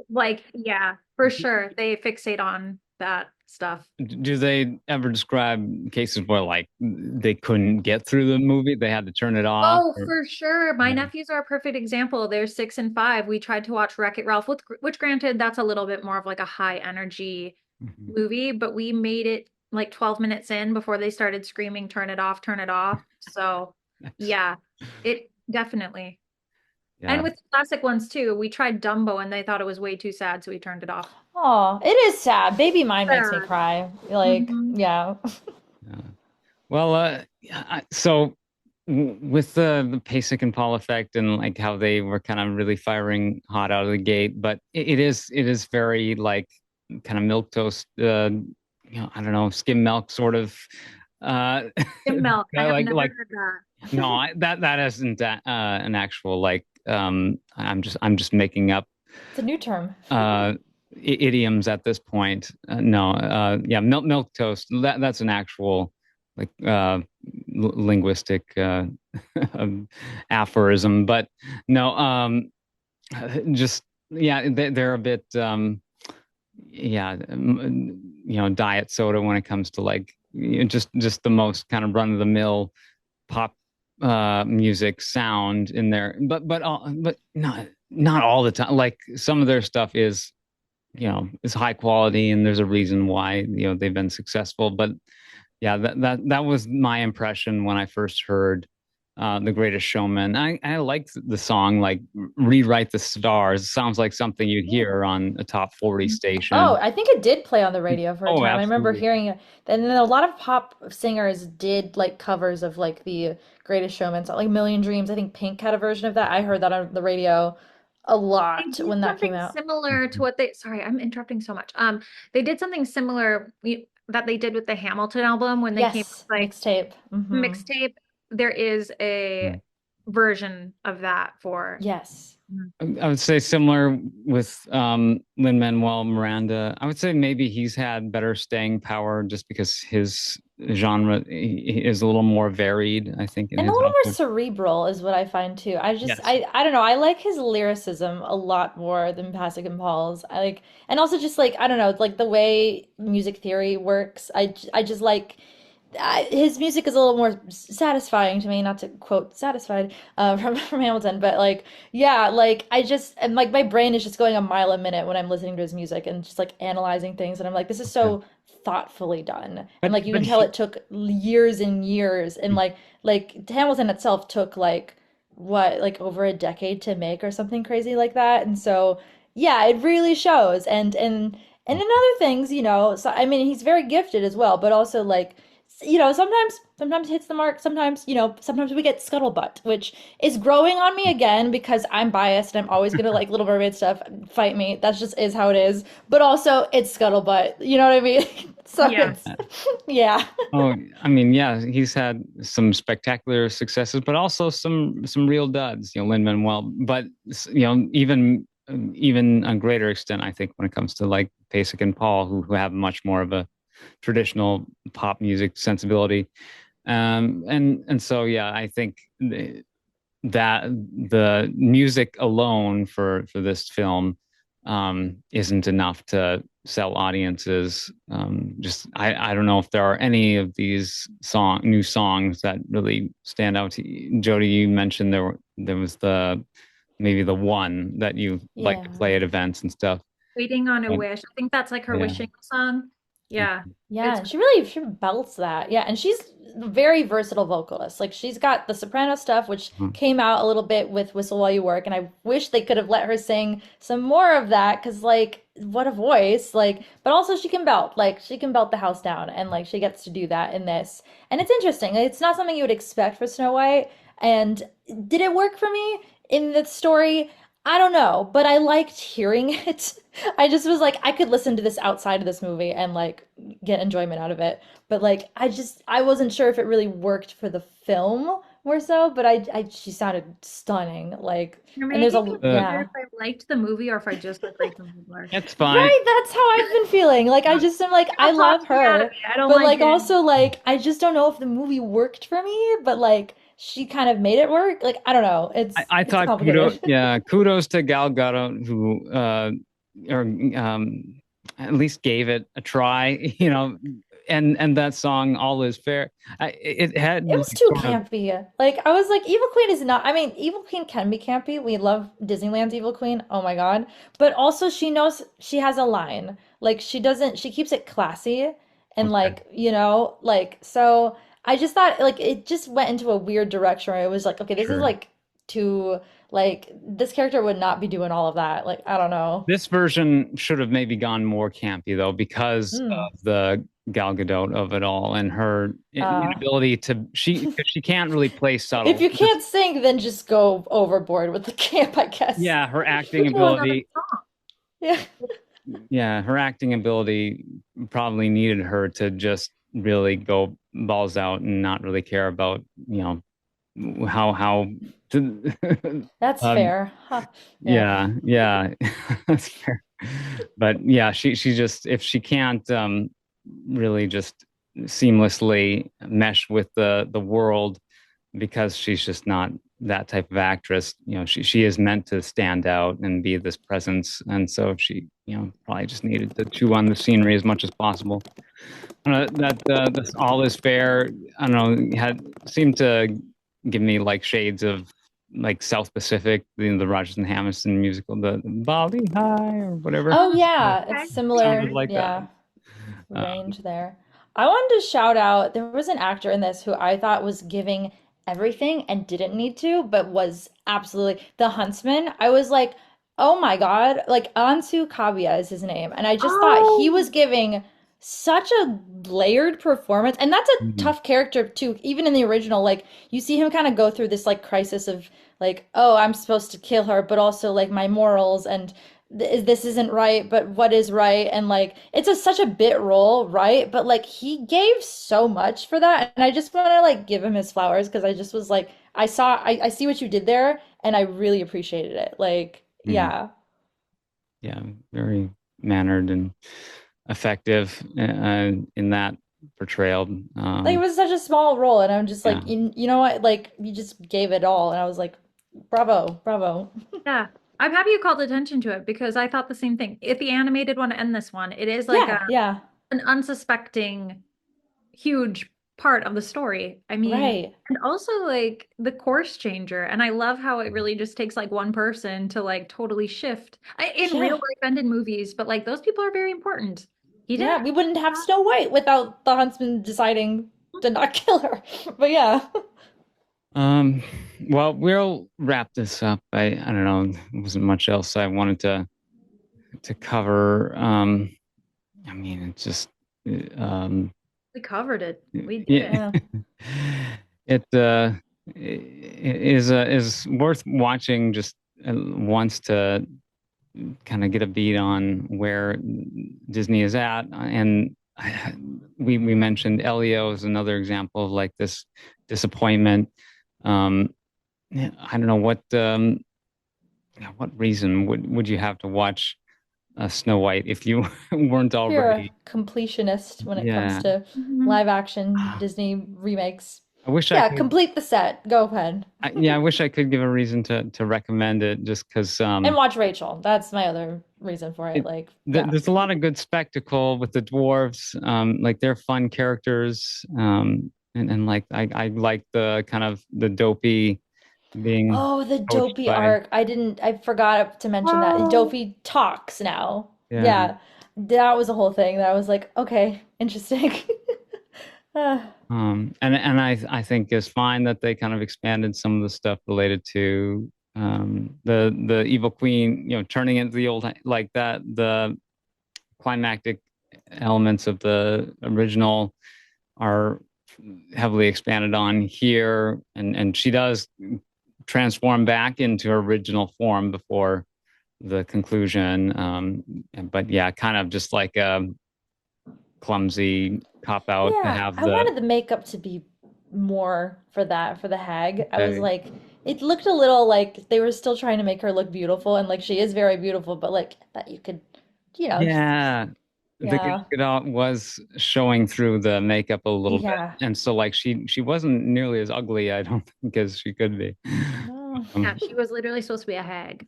[SPEAKER 1] Like, yeah, for sure. They fixate on that stuff.
[SPEAKER 3] Do they ever describe cases where like they couldn't get through the movie, they had to turn it off?
[SPEAKER 1] Oh,
[SPEAKER 3] Or,
[SPEAKER 1] for sure. My
[SPEAKER 3] yeah.
[SPEAKER 1] nephews are a perfect example. They're 6 and 5. We tried to watch Wreck-It Ralph, which granted, that's a little bit more of like a high energy
[SPEAKER 3] Mhm.
[SPEAKER 1] movie, but we made it like 12 minutes in before they started screaming, turn it off, turn it off. So,
[SPEAKER 3] Nice.
[SPEAKER 1] yeah, it definitely. And
[SPEAKER 3] Yeah.
[SPEAKER 1] with the classic ones too, we tried Dumbo and they thought it was way too sad, so we turned it off.
[SPEAKER 2] Oh, it is sad. Baby Mine makes me
[SPEAKER 1] Sad.
[SPEAKER 2] cry. Like,
[SPEAKER 1] Hmm.
[SPEAKER 2] yeah.
[SPEAKER 3] Yeah. Well, yeah, so with the Pasek and Paul effect and like how they were kind of really firing hot out of the gate, but it is very like kind of milk toast, I don't know, skim milk sort of, uh,
[SPEAKER 1] Skim milk. I have never
[SPEAKER 3] like
[SPEAKER 1] heard that.
[SPEAKER 3] no, that isn't an actual like I'm just making up
[SPEAKER 2] It's a new term.
[SPEAKER 3] uh idioms at this point. No, yeah, milk toast. That's an actual like linguistic aphorism, but no, just yeah, they're a bit yeah, diet soda when it comes to like just the most kind of run of the mill pop music sound in there, but not all the time. Like some of their stuff is high quality and there's a reason why they've been successful. But yeah, that was my impression when I first heard The Greatest Showman. I like the song like Rewrite the Stars. It sounds like something you'd hear on a top 40
[SPEAKER 2] Oh,
[SPEAKER 3] station.
[SPEAKER 2] I think it did play on the radio for a
[SPEAKER 3] Oh,
[SPEAKER 2] time. I remember
[SPEAKER 3] absolutely.
[SPEAKER 2] hearing it. And then a lot of pop singers did like covers of like the Greatest Showman, so like Million Dreams. I think Pink had a version of that. I heard that on the radio a
[SPEAKER 1] They
[SPEAKER 2] lot
[SPEAKER 1] did
[SPEAKER 2] when that came
[SPEAKER 1] something
[SPEAKER 2] out.
[SPEAKER 1] similar to what sorry, I'm interrupting so much. They did something similar that they did with the Hamilton album when they came with
[SPEAKER 2] Yes,
[SPEAKER 1] like
[SPEAKER 2] mixtape. Hmm.
[SPEAKER 1] mixtape. There is a
[SPEAKER 3] Mhm.
[SPEAKER 1] version of that for.
[SPEAKER 2] Yes.
[SPEAKER 1] Mhm.
[SPEAKER 3] I would say similar with Lin-Manuel Miranda. I would say maybe he's had better staying power just because his genre he is a little more varied, I think, in
[SPEAKER 2] And a
[SPEAKER 3] his
[SPEAKER 2] little more
[SPEAKER 3] output.
[SPEAKER 2] cerebral is what I find too.
[SPEAKER 3] Yes.
[SPEAKER 2] I don't know. I like his lyricism a lot more than Pasek and Paul's. I like, and also just like, I don't know, like the way music theory works. I just like his music is a little more satisfying to me, not to quote satisfied from Hamilton, but like yeah, like I just and like my brain is just going a mile a minute when I'm listening to his music and just like analyzing things and I'm like this is
[SPEAKER 3] Okay.
[SPEAKER 2] so thoughtfully done. And
[SPEAKER 3] But
[SPEAKER 2] like you
[SPEAKER 3] but
[SPEAKER 2] can tell
[SPEAKER 3] he,
[SPEAKER 2] it took years and years and like Hamilton itself took like what like over a decade to make or something crazy like that. And so yeah, it really shows. And in other things, so I mean he's very gifted as well, but also like sometimes hits the mark, sometimes we get scuttlebutt, which is growing on me again because I'm biased and I'm always gonna like Little Mermaid stuff, fight me. That's just is how it is. But also it's scuttlebutt, you know what I mean? So
[SPEAKER 1] Yeah.
[SPEAKER 2] it's yeah.
[SPEAKER 3] oh, I mean, yeah, he's had some spectacular successes, but also some real duds. Lin-Manuel, but even a greater extent, I think, when it comes to like Pasek and Paul, who have much more of a traditional pop music sensibility. And so yeah, I think that the music alone for this film isn't enough to sell audiences. Just I don't know if there are any of these new songs that really stand out to you. Jody, you mentioned there was maybe the one that you like to
[SPEAKER 2] Yeah.
[SPEAKER 3] play at events and stuff.
[SPEAKER 1] Waiting on a
[SPEAKER 3] But
[SPEAKER 1] Wish. I think that's like her
[SPEAKER 3] yeah.
[SPEAKER 1] wishing song. Yeah.
[SPEAKER 2] Yeah,
[SPEAKER 1] It's
[SPEAKER 2] and she belts that. Yeah, and she's a very versatile vocalist. Like she's got the soprano stuff, which
[SPEAKER 3] Mhm.
[SPEAKER 2] came out a little bit with Whistle While You Work, and I wish they could have let her sing some more of that because like what a voice. Like, but also she can belt. Like she can belt the house down and like she gets to do that in this. And it's interesting. It's not something you would expect for Snow White. And did it work for me in the story? I don't know, but I liked hearing it. I just was like, I could listen to this outside of this movie and like get enjoyment out of it. But like, I wasn't sure if it really worked for the film more so. But she sounded stunning. Like,
[SPEAKER 1] You're
[SPEAKER 2] and there's
[SPEAKER 1] making me
[SPEAKER 2] a
[SPEAKER 3] Uh,
[SPEAKER 1] wonder
[SPEAKER 2] yeah,
[SPEAKER 1] if I liked the movie or if I just like Rachel Zegler.
[SPEAKER 3] it's fine.
[SPEAKER 2] right. That's how I've been feeling. Like, I just am like, I
[SPEAKER 1] Don't talk
[SPEAKER 2] love
[SPEAKER 1] me out of
[SPEAKER 2] her,
[SPEAKER 1] it. I don't
[SPEAKER 2] but
[SPEAKER 1] like
[SPEAKER 2] like
[SPEAKER 1] it.
[SPEAKER 2] also like, I just don't know if the movie worked for me. But like, she kind of made it work. Like, I don't know.
[SPEAKER 3] I
[SPEAKER 2] It's
[SPEAKER 3] thought kudos,
[SPEAKER 2] complicated.
[SPEAKER 3] yeah, kudos to Gal Gadot who or at least gave it a try, and that song "All Is Fair," it had
[SPEAKER 2] It was
[SPEAKER 3] like
[SPEAKER 2] too
[SPEAKER 3] sort of
[SPEAKER 2] campy. Like I was like, Evil Queen is not. I mean, Evil Queen can be campy. We love Disneyland's Evil Queen. Oh my God. But also she knows she has a line. Like she doesn't. She keeps it classy and
[SPEAKER 3] okay,
[SPEAKER 2] like like so. I just thought like it just went into a weird direction where it was like, okay, this is
[SPEAKER 3] sure.
[SPEAKER 2] like too like this character would not be doing all of that. Like I don't know.
[SPEAKER 3] This version should have maybe gone more campy though, because
[SPEAKER 2] Hmm.
[SPEAKER 3] of the Gal Gadot of it all and her
[SPEAKER 2] Uh,
[SPEAKER 3] inability to she can't really play
[SPEAKER 2] if
[SPEAKER 3] subtle.
[SPEAKER 2] you can't sing, then just go overboard with the camp, I guess.
[SPEAKER 3] Yeah, her acting
[SPEAKER 1] Well, another
[SPEAKER 3] ability.
[SPEAKER 1] song.
[SPEAKER 2] Yeah.
[SPEAKER 3] Yeah, her acting ability probably needed her to just really go balls out and not really care about, how to,
[SPEAKER 2] That's
[SPEAKER 3] um
[SPEAKER 2] fair. Huh. Yeah.
[SPEAKER 3] yeah, that's fair. But yeah, she just if she can't really just seamlessly mesh with the world because she's just not that type of actress. She is meant to stand out and be this presence, and so she, probably just needed to chew on the scenery as much as possible. That this all is fair. I don't know. Had seemed to give me like shades of like South Pacific, the Rodgers and Hammerstein musical, the Bali High or whatever.
[SPEAKER 2] Oh
[SPEAKER 3] Uh,
[SPEAKER 2] yeah, it's
[SPEAKER 1] Okay.
[SPEAKER 3] Sounded
[SPEAKER 2] similar.
[SPEAKER 3] like that.
[SPEAKER 2] Yeah,
[SPEAKER 3] Um,
[SPEAKER 2] range there. I wanted to shout out, there was an actor in this who I thought was giving everything and didn't need to, but was absolutely the Huntsman. I was like, oh my God, like Ansu Kabuya is his name. And I just thought he
[SPEAKER 1] Oh,
[SPEAKER 2] was giving such a layered performance. And that's a
[SPEAKER 3] mhm.
[SPEAKER 2] tough character too, even in the original. Like you see him kind of go through this like crisis of like, oh, I'm supposed to kill her, but also like my morals and this isn't right, but what is right? And like it's such a bit role, right? But like he gave so much for that, and I just want to like give him his flowers because I just was like, I see what you did there, and I really appreciated it. Like,
[SPEAKER 3] Mhm.
[SPEAKER 2] yeah,
[SPEAKER 3] Yeah, very mannered and effective in that portrayal.
[SPEAKER 2] like it was such a small role, and I'm just
[SPEAKER 3] Yeah.
[SPEAKER 2] like, you know what? Like you just gave it all, and I was like, bravo, bravo.
[SPEAKER 1] yeah. I'm happy you called attention to it because I thought the same thing. If the animated one and this one, it is like
[SPEAKER 2] Yeah, yeah,
[SPEAKER 1] an unsuspecting huge part of the story. I mean,
[SPEAKER 2] right.
[SPEAKER 1] and also like the course changer. And I love how it really just takes like one person to like totally shift in real
[SPEAKER 2] Yeah,
[SPEAKER 1] life and in movies, but like those people are very important. He didn't.
[SPEAKER 2] yeah. We wouldn't have Snow White without the huntsman deciding to not kill her. But yeah.
[SPEAKER 3] Um, well, we'll wrap this up. I don't know. There wasn't much else I wanted to cover. I mean, it's just um,
[SPEAKER 1] We covered it. We did
[SPEAKER 3] yeah,
[SPEAKER 1] it.
[SPEAKER 2] Yeah.
[SPEAKER 3] it is worth watching just once to kind of get a beat on where Disney is at. And we mentioned Elio is another example of like this disappointment. Um, yeah, I don't know what reason would you have to watch Snow White if you weren't
[SPEAKER 2] You're a
[SPEAKER 3] already?
[SPEAKER 2] completionist when it comes
[SPEAKER 3] Yeah,
[SPEAKER 2] to
[SPEAKER 1] Mhm.
[SPEAKER 2] live action Disney remakes.
[SPEAKER 3] I wish I
[SPEAKER 2] Yeah,
[SPEAKER 3] could.
[SPEAKER 2] complete the set. Go ahead.
[SPEAKER 3] Yeah, I wish I could give a reason to recommend it, just because
[SPEAKER 2] And watch Rachel. That's my other reason for it. Like, yeah.
[SPEAKER 3] there's a lot of good spectacle with the dwarves. Like they're fun characters. And like I like the kind of the dopey being
[SPEAKER 2] Oh, the
[SPEAKER 3] coached
[SPEAKER 2] Dopey
[SPEAKER 3] by
[SPEAKER 2] arc. I forgot to mention that.
[SPEAKER 1] Oh,
[SPEAKER 2] Dopey talks now.
[SPEAKER 3] yeah.
[SPEAKER 2] Yeah. That was a whole thing that I was like, okay, interesting. Ah,
[SPEAKER 3] And I think it's fine that they kind of expanded some of the stuff related to the evil queen, turning into the old like that, the climactic elements of the original are heavily expanded on here, and she does transform back into her original form before the conclusion. But yeah, kind of just like a clumsy cop out to
[SPEAKER 2] yeah,
[SPEAKER 3] have
[SPEAKER 2] I
[SPEAKER 3] the
[SPEAKER 2] wanted the makeup to be more for that, for the hag. I was
[SPEAKER 3] uh,
[SPEAKER 2] like, it looked a little like they were still trying to make her look beautiful, and like she is very beautiful, but like that you could, just,
[SPEAKER 3] yeah. The Gal
[SPEAKER 2] yeah,
[SPEAKER 3] Gadot was showing through the makeup a little bit,
[SPEAKER 2] yeah.
[SPEAKER 3] and so like she wasn't nearly as ugly, I don't think, as she could be.
[SPEAKER 2] Oh,
[SPEAKER 1] Yeah,
[SPEAKER 3] Um,
[SPEAKER 1] she was literally supposed to be a hag.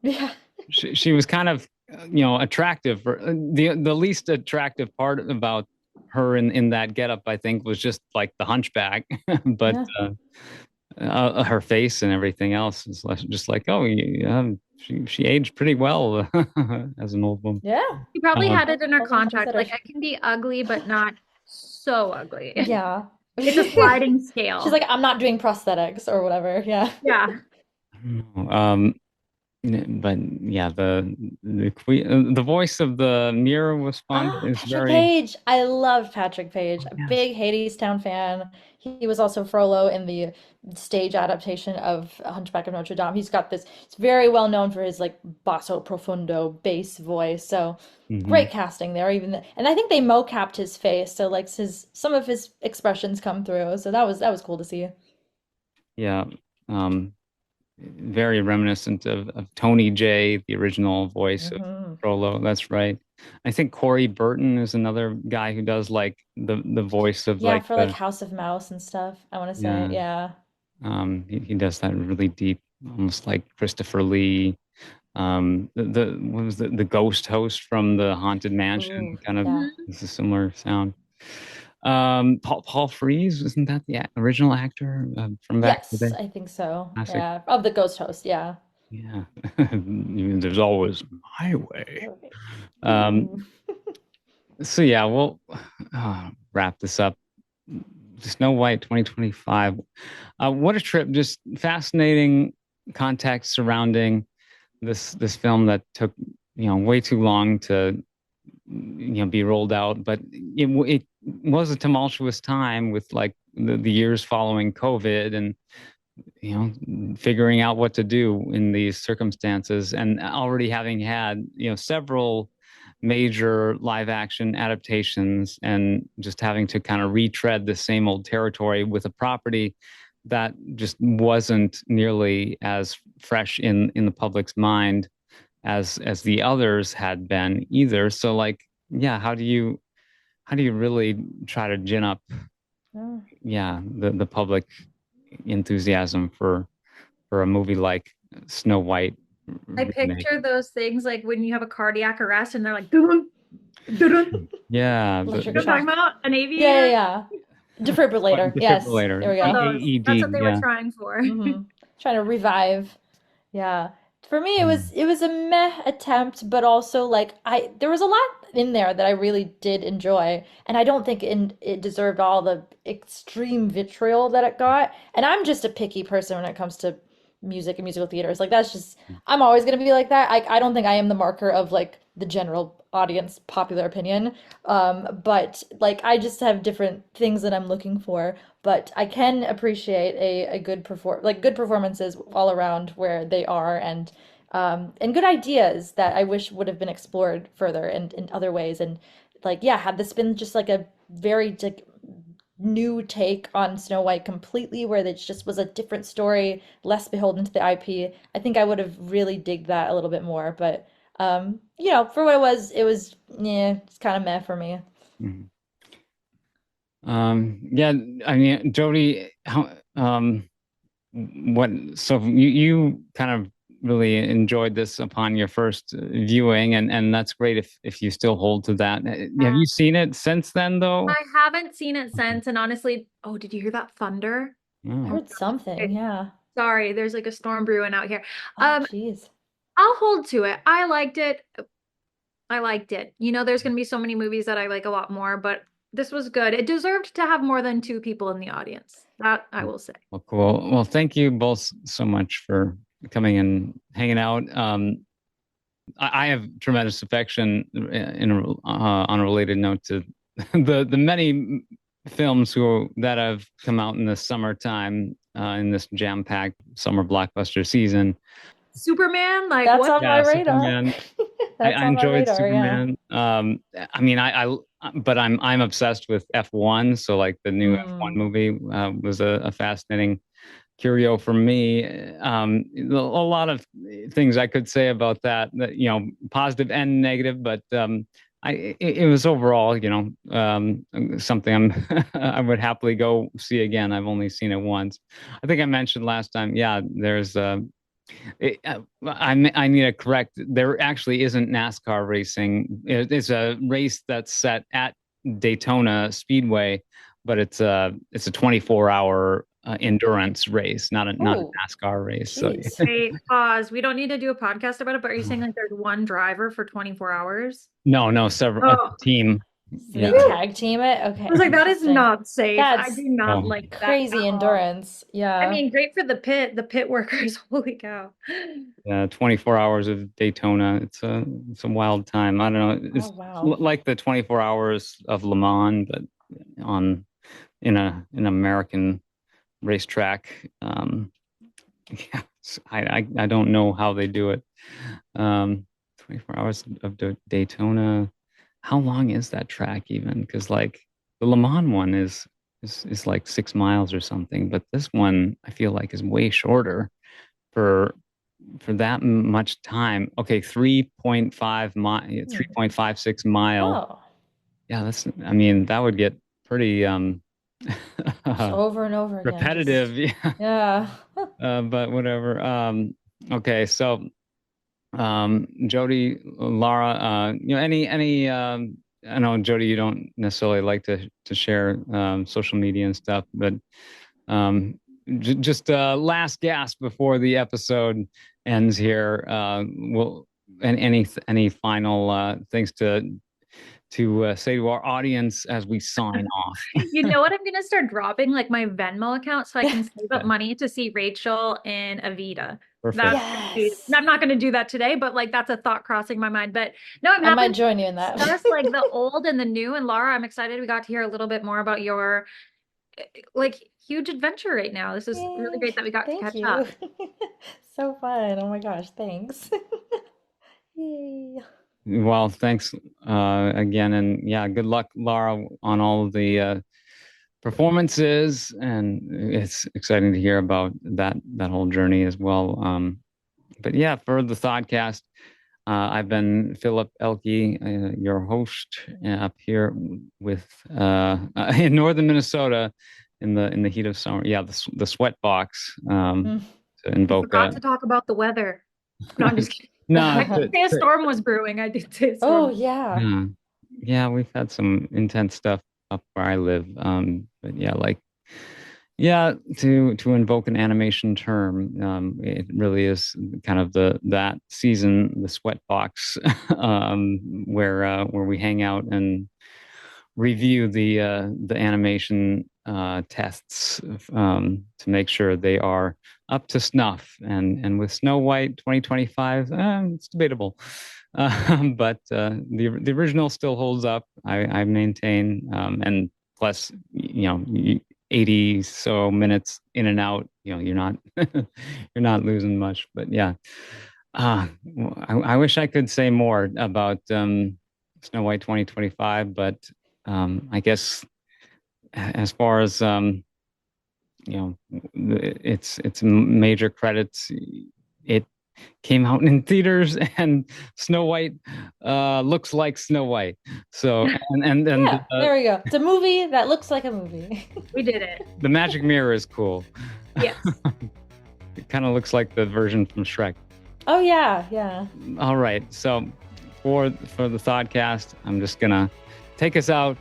[SPEAKER 2] yeah.
[SPEAKER 3] she was kind of attractive. The least attractive part about her in that getup, I think, was just like the hunchback, but
[SPEAKER 2] Yeah.
[SPEAKER 3] her face and everything else is just like, oh, yeah, she aged pretty well as an old woman.
[SPEAKER 2] Yeah.
[SPEAKER 1] She probably
[SPEAKER 3] Um,
[SPEAKER 1] had it in her
[SPEAKER 2] All things
[SPEAKER 1] contract, like
[SPEAKER 2] considered.
[SPEAKER 1] I can be ugly, but not so ugly.
[SPEAKER 2] Yeah.
[SPEAKER 1] It's a sliding
[SPEAKER 2] She's
[SPEAKER 1] scale.
[SPEAKER 2] like, I'm not doing prosthetics or whatever. Yeah.
[SPEAKER 1] Yeah.
[SPEAKER 3] I don't know. But yeah, the queen, the voice of the mirror was fun.
[SPEAKER 2] Ah,
[SPEAKER 3] It's
[SPEAKER 2] Patrick
[SPEAKER 3] very
[SPEAKER 2] Page. I love Patrick Page. A
[SPEAKER 3] yes.
[SPEAKER 2] big Hadestown fan. He was also Frollo in the stage adaptation of Hunchback of Notre Dame. He's got this, he's very well known for his like basso profundo bass voice. So
[SPEAKER 3] Hmm.
[SPEAKER 2] great casting there. And I think they mocapped his face, so like some of his expressions come through. So that was cool to see.
[SPEAKER 3] Yeah. Um, Very reminiscent of Tony J, the original voice of
[SPEAKER 2] Hmm.
[SPEAKER 3] Frollo. That's right. I think Corey Burton is another guy who does like the voice of
[SPEAKER 2] Yeah,
[SPEAKER 3] like
[SPEAKER 2] for like
[SPEAKER 3] the
[SPEAKER 2] House of Mouse and stuff, I want to say.
[SPEAKER 3] yeah.
[SPEAKER 2] Yeah.
[SPEAKER 3] He does that really deep, almost like Christopher Lee. The what was the ghost host from the Haunted Mansion?
[SPEAKER 2] Ooh,
[SPEAKER 3] Kind of
[SPEAKER 2] yeah.
[SPEAKER 1] Mhm.
[SPEAKER 3] is a similar sound. Paul Frees, wasn't that the original actor from back in the
[SPEAKER 2] Yes,
[SPEAKER 3] day?
[SPEAKER 2] I think so.
[SPEAKER 3] Classic.
[SPEAKER 2] Yeah. Of the Ghost Host, yeah.
[SPEAKER 3] Yeah. There's always my way.
[SPEAKER 2] Okay.
[SPEAKER 3] Um,
[SPEAKER 2] Ooh.
[SPEAKER 3] so yeah, we'll wrap this up. Snow White 2025. What a trip! Just fascinating context surrounding this film that took way too long to be rolled out, but it was a tumultuous time with like the years following COVID and figuring out what to do in these circumstances, and already having had several major live action adaptations, and just having to kind of retread the same old territory with a property that just wasn't nearly as fresh in the public's mind as the others had been either. So like, yeah, how do you really try to gin up,
[SPEAKER 2] Oh,
[SPEAKER 3] yeah, the public enthusiasm for a movie like Snow White
[SPEAKER 1] I
[SPEAKER 3] remake?
[SPEAKER 1] picture those things like when you have a cardiac arrest and they're like, dun, dun.
[SPEAKER 3] Yeah,
[SPEAKER 2] electric
[SPEAKER 1] You know what I'm talking
[SPEAKER 2] shock.
[SPEAKER 1] about? An
[SPEAKER 2] Yeah, yeah,
[SPEAKER 1] aviator?
[SPEAKER 2] yeah. Defibrillator. Yes. There
[SPEAKER 3] defibrillator,
[SPEAKER 2] we
[SPEAKER 1] One of
[SPEAKER 2] go.
[SPEAKER 1] those. That's what
[SPEAKER 3] AED.
[SPEAKER 1] they were
[SPEAKER 3] Yeah.
[SPEAKER 1] trying for.
[SPEAKER 2] Hmm. Trying to revive. Yeah. For me, it was
[SPEAKER 3] Mm.
[SPEAKER 2] it was a meh attempt, but also like I there was a lot in there that I really did enjoy, and I don't think it deserved all the extreme vitriol that it got. And I'm just a picky person when it comes to music and musical theaters. Like that's just I'm always gonna be like that. I don't think I am the marker of like the general audience popular opinion. But like I just have different things that I'm looking for, but I can appreciate a good performances all around where they are, and good ideas that I wish would have been explored further and in other ways, and like yeah, had this been just like a very like new take on Snow White completely, where it just was a different story, less beholden to the IP, I think I would have really digged that a little bit more. But for what it was yeah, it's kind of meh for me.
[SPEAKER 3] Mhm. Yeah, I mean, Jody, what, so you kind of really enjoyed this upon your first viewing, and that's great if you still hold to that. Have you seen it since then, though?
[SPEAKER 1] I haven't seen it
[SPEAKER 3] Okay.
[SPEAKER 1] since, and honestly, oh, did you hear that thunder?
[SPEAKER 2] I
[SPEAKER 1] Oh my
[SPEAKER 3] Oh.
[SPEAKER 2] heard
[SPEAKER 1] gosh.
[SPEAKER 2] something,
[SPEAKER 1] Okay,
[SPEAKER 2] yeah.
[SPEAKER 1] sorry, there's like a storm brewing out here.
[SPEAKER 2] Oh,
[SPEAKER 1] Um,
[SPEAKER 2] jeez.
[SPEAKER 1] I'll hold to it. I liked it. I liked it. You know, there's going to be so many movies that I like a lot more, but this was good. It deserved to have more than 2 people in the audience. That I will say.
[SPEAKER 3] Well, cool. Well, thank you both so much for coming and hanging out. I have tremendous affection on a related note to the many films that have come out in the summertime in this jam-packed summer blockbuster season.
[SPEAKER 1] Superman, like
[SPEAKER 2] That's
[SPEAKER 1] what?
[SPEAKER 2] on my radar.
[SPEAKER 3] Superman.
[SPEAKER 2] That's
[SPEAKER 3] I
[SPEAKER 2] on my
[SPEAKER 3] enjoyed
[SPEAKER 2] radar,
[SPEAKER 3] Superman. I mean, but I'm obsessed with F1. So like the new F1 movie was a fascinating curio for me. A lot of things I could say about that, positive and negative, but it was overall, something I would happily go see again. I've only seen it once. I think I mentioned last time. Yeah, there's I need to correct. There actually isn't NASCAR racing. It's a race that's set at Daytona Speedway, but it's a 24-hour endurance race, not a NASCAR race. So
[SPEAKER 1] Wait, pause. We don't need to do a podcast about it, but are you saying like there's one driver for 24 hours?
[SPEAKER 3] no, several team.
[SPEAKER 2] So they tag team it? Okay.
[SPEAKER 1] I was like, that is not safe.
[SPEAKER 2] That's
[SPEAKER 1] I do not like that
[SPEAKER 2] crazy
[SPEAKER 1] at all.
[SPEAKER 2] endurance. Yeah.
[SPEAKER 1] I mean, great for the pit workers. Holy cow.
[SPEAKER 3] Yeah, 24 hours of Daytona. It's a wild time. I don't know. It's like the 24 hours of Le Mans, but in an American racetrack. Yeah, I don't know how they do it. 24 hours of Daytona. How long is that track even? Because like the Le Mans one is like 6 miles or something, but this one I feel like is way shorter for that much time. Okay, 3.56 mile.
[SPEAKER 2] Oh.
[SPEAKER 3] Yeah, I mean, that would get pretty
[SPEAKER 2] over and over again.
[SPEAKER 3] Repetitive.
[SPEAKER 2] Yeah.
[SPEAKER 3] But whatever. Okay, so Jody, Lara, any I know, Jody, you don't necessarily like to share social media and stuff, but just last gasp before the episode ends here. Any final things to say to our audience as we sign off?
[SPEAKER 1] You know what? I'm gonna start dropping like my Venmo account so I can save up money to see Rachel in Evita.
[SPEAKER 2] Yes.
[SPEAKER 1] I'm not going to do that today, but like that's a thought crossing my mind. But no,
[SPEAKER 2] I might join you in that.
[SPEAKER 1] Just like the old and the new. And Lara, I'm excited we got to hear a little bit more about your like huge adventure right now. This is really great that we got to catch up.
[SPEAKER 2] So fun. Oh my gosh, thanks. Yay.
[SPEAKER 3] Well, thanks again, and yeah, good luck, Lara, on all of the performances, and it's exciting to hear about that whole journey as well. But yeah, for the Thoughtcast, I've been Philip Elke, your host up here with in northern Minnesota in the heat of summer. Yeah, the sweat box. To invoke. I
[SPEAKER 1] forgot to talk about the weather. No, I'm just kidding.
[SPEAKER 3] No,
[SPEAKER 1] I did say a storm was brewing. I did say a storm.
[SPEAKER 2] Oh yeah.
[SPEAKER 3] Yeah, we've had some intense stuff up where I live. But yeah, to invoke an animation term, it really is kind of that season, the sweat box, where we hang out and review the animation tests to make sure they are up to snuff. And with Snow White 2025, it's debatable. But the original still holds up. I maintain, and plus, 80 so minutes in and out. You're not you're not losing much. But yeah, I wish I could say more about Snow White 2025, but I guess as far as it's major credits. It came out in theaters, and Snow White looks like Snow White. So and
[SPEAKER 2] yeah, there we go. It's a movie that looks like a movie.
[SPEAKER 1] We did it.
[SPEAKER 3] The magic mirror is cool.
[SPEAKER 1] Yes.
[SPEAKER 3] It kind of looks like the version from Shrek.
[SPEAKER 2] Oh yeah.
[SPEAKER 3] All right. So for the Thoughtcast, I'm just gonna take us out.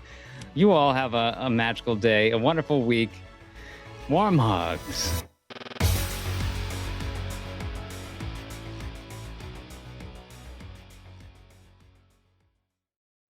[SPEAKER 3] You all have a magical day, a wonderful week. Warm hugs.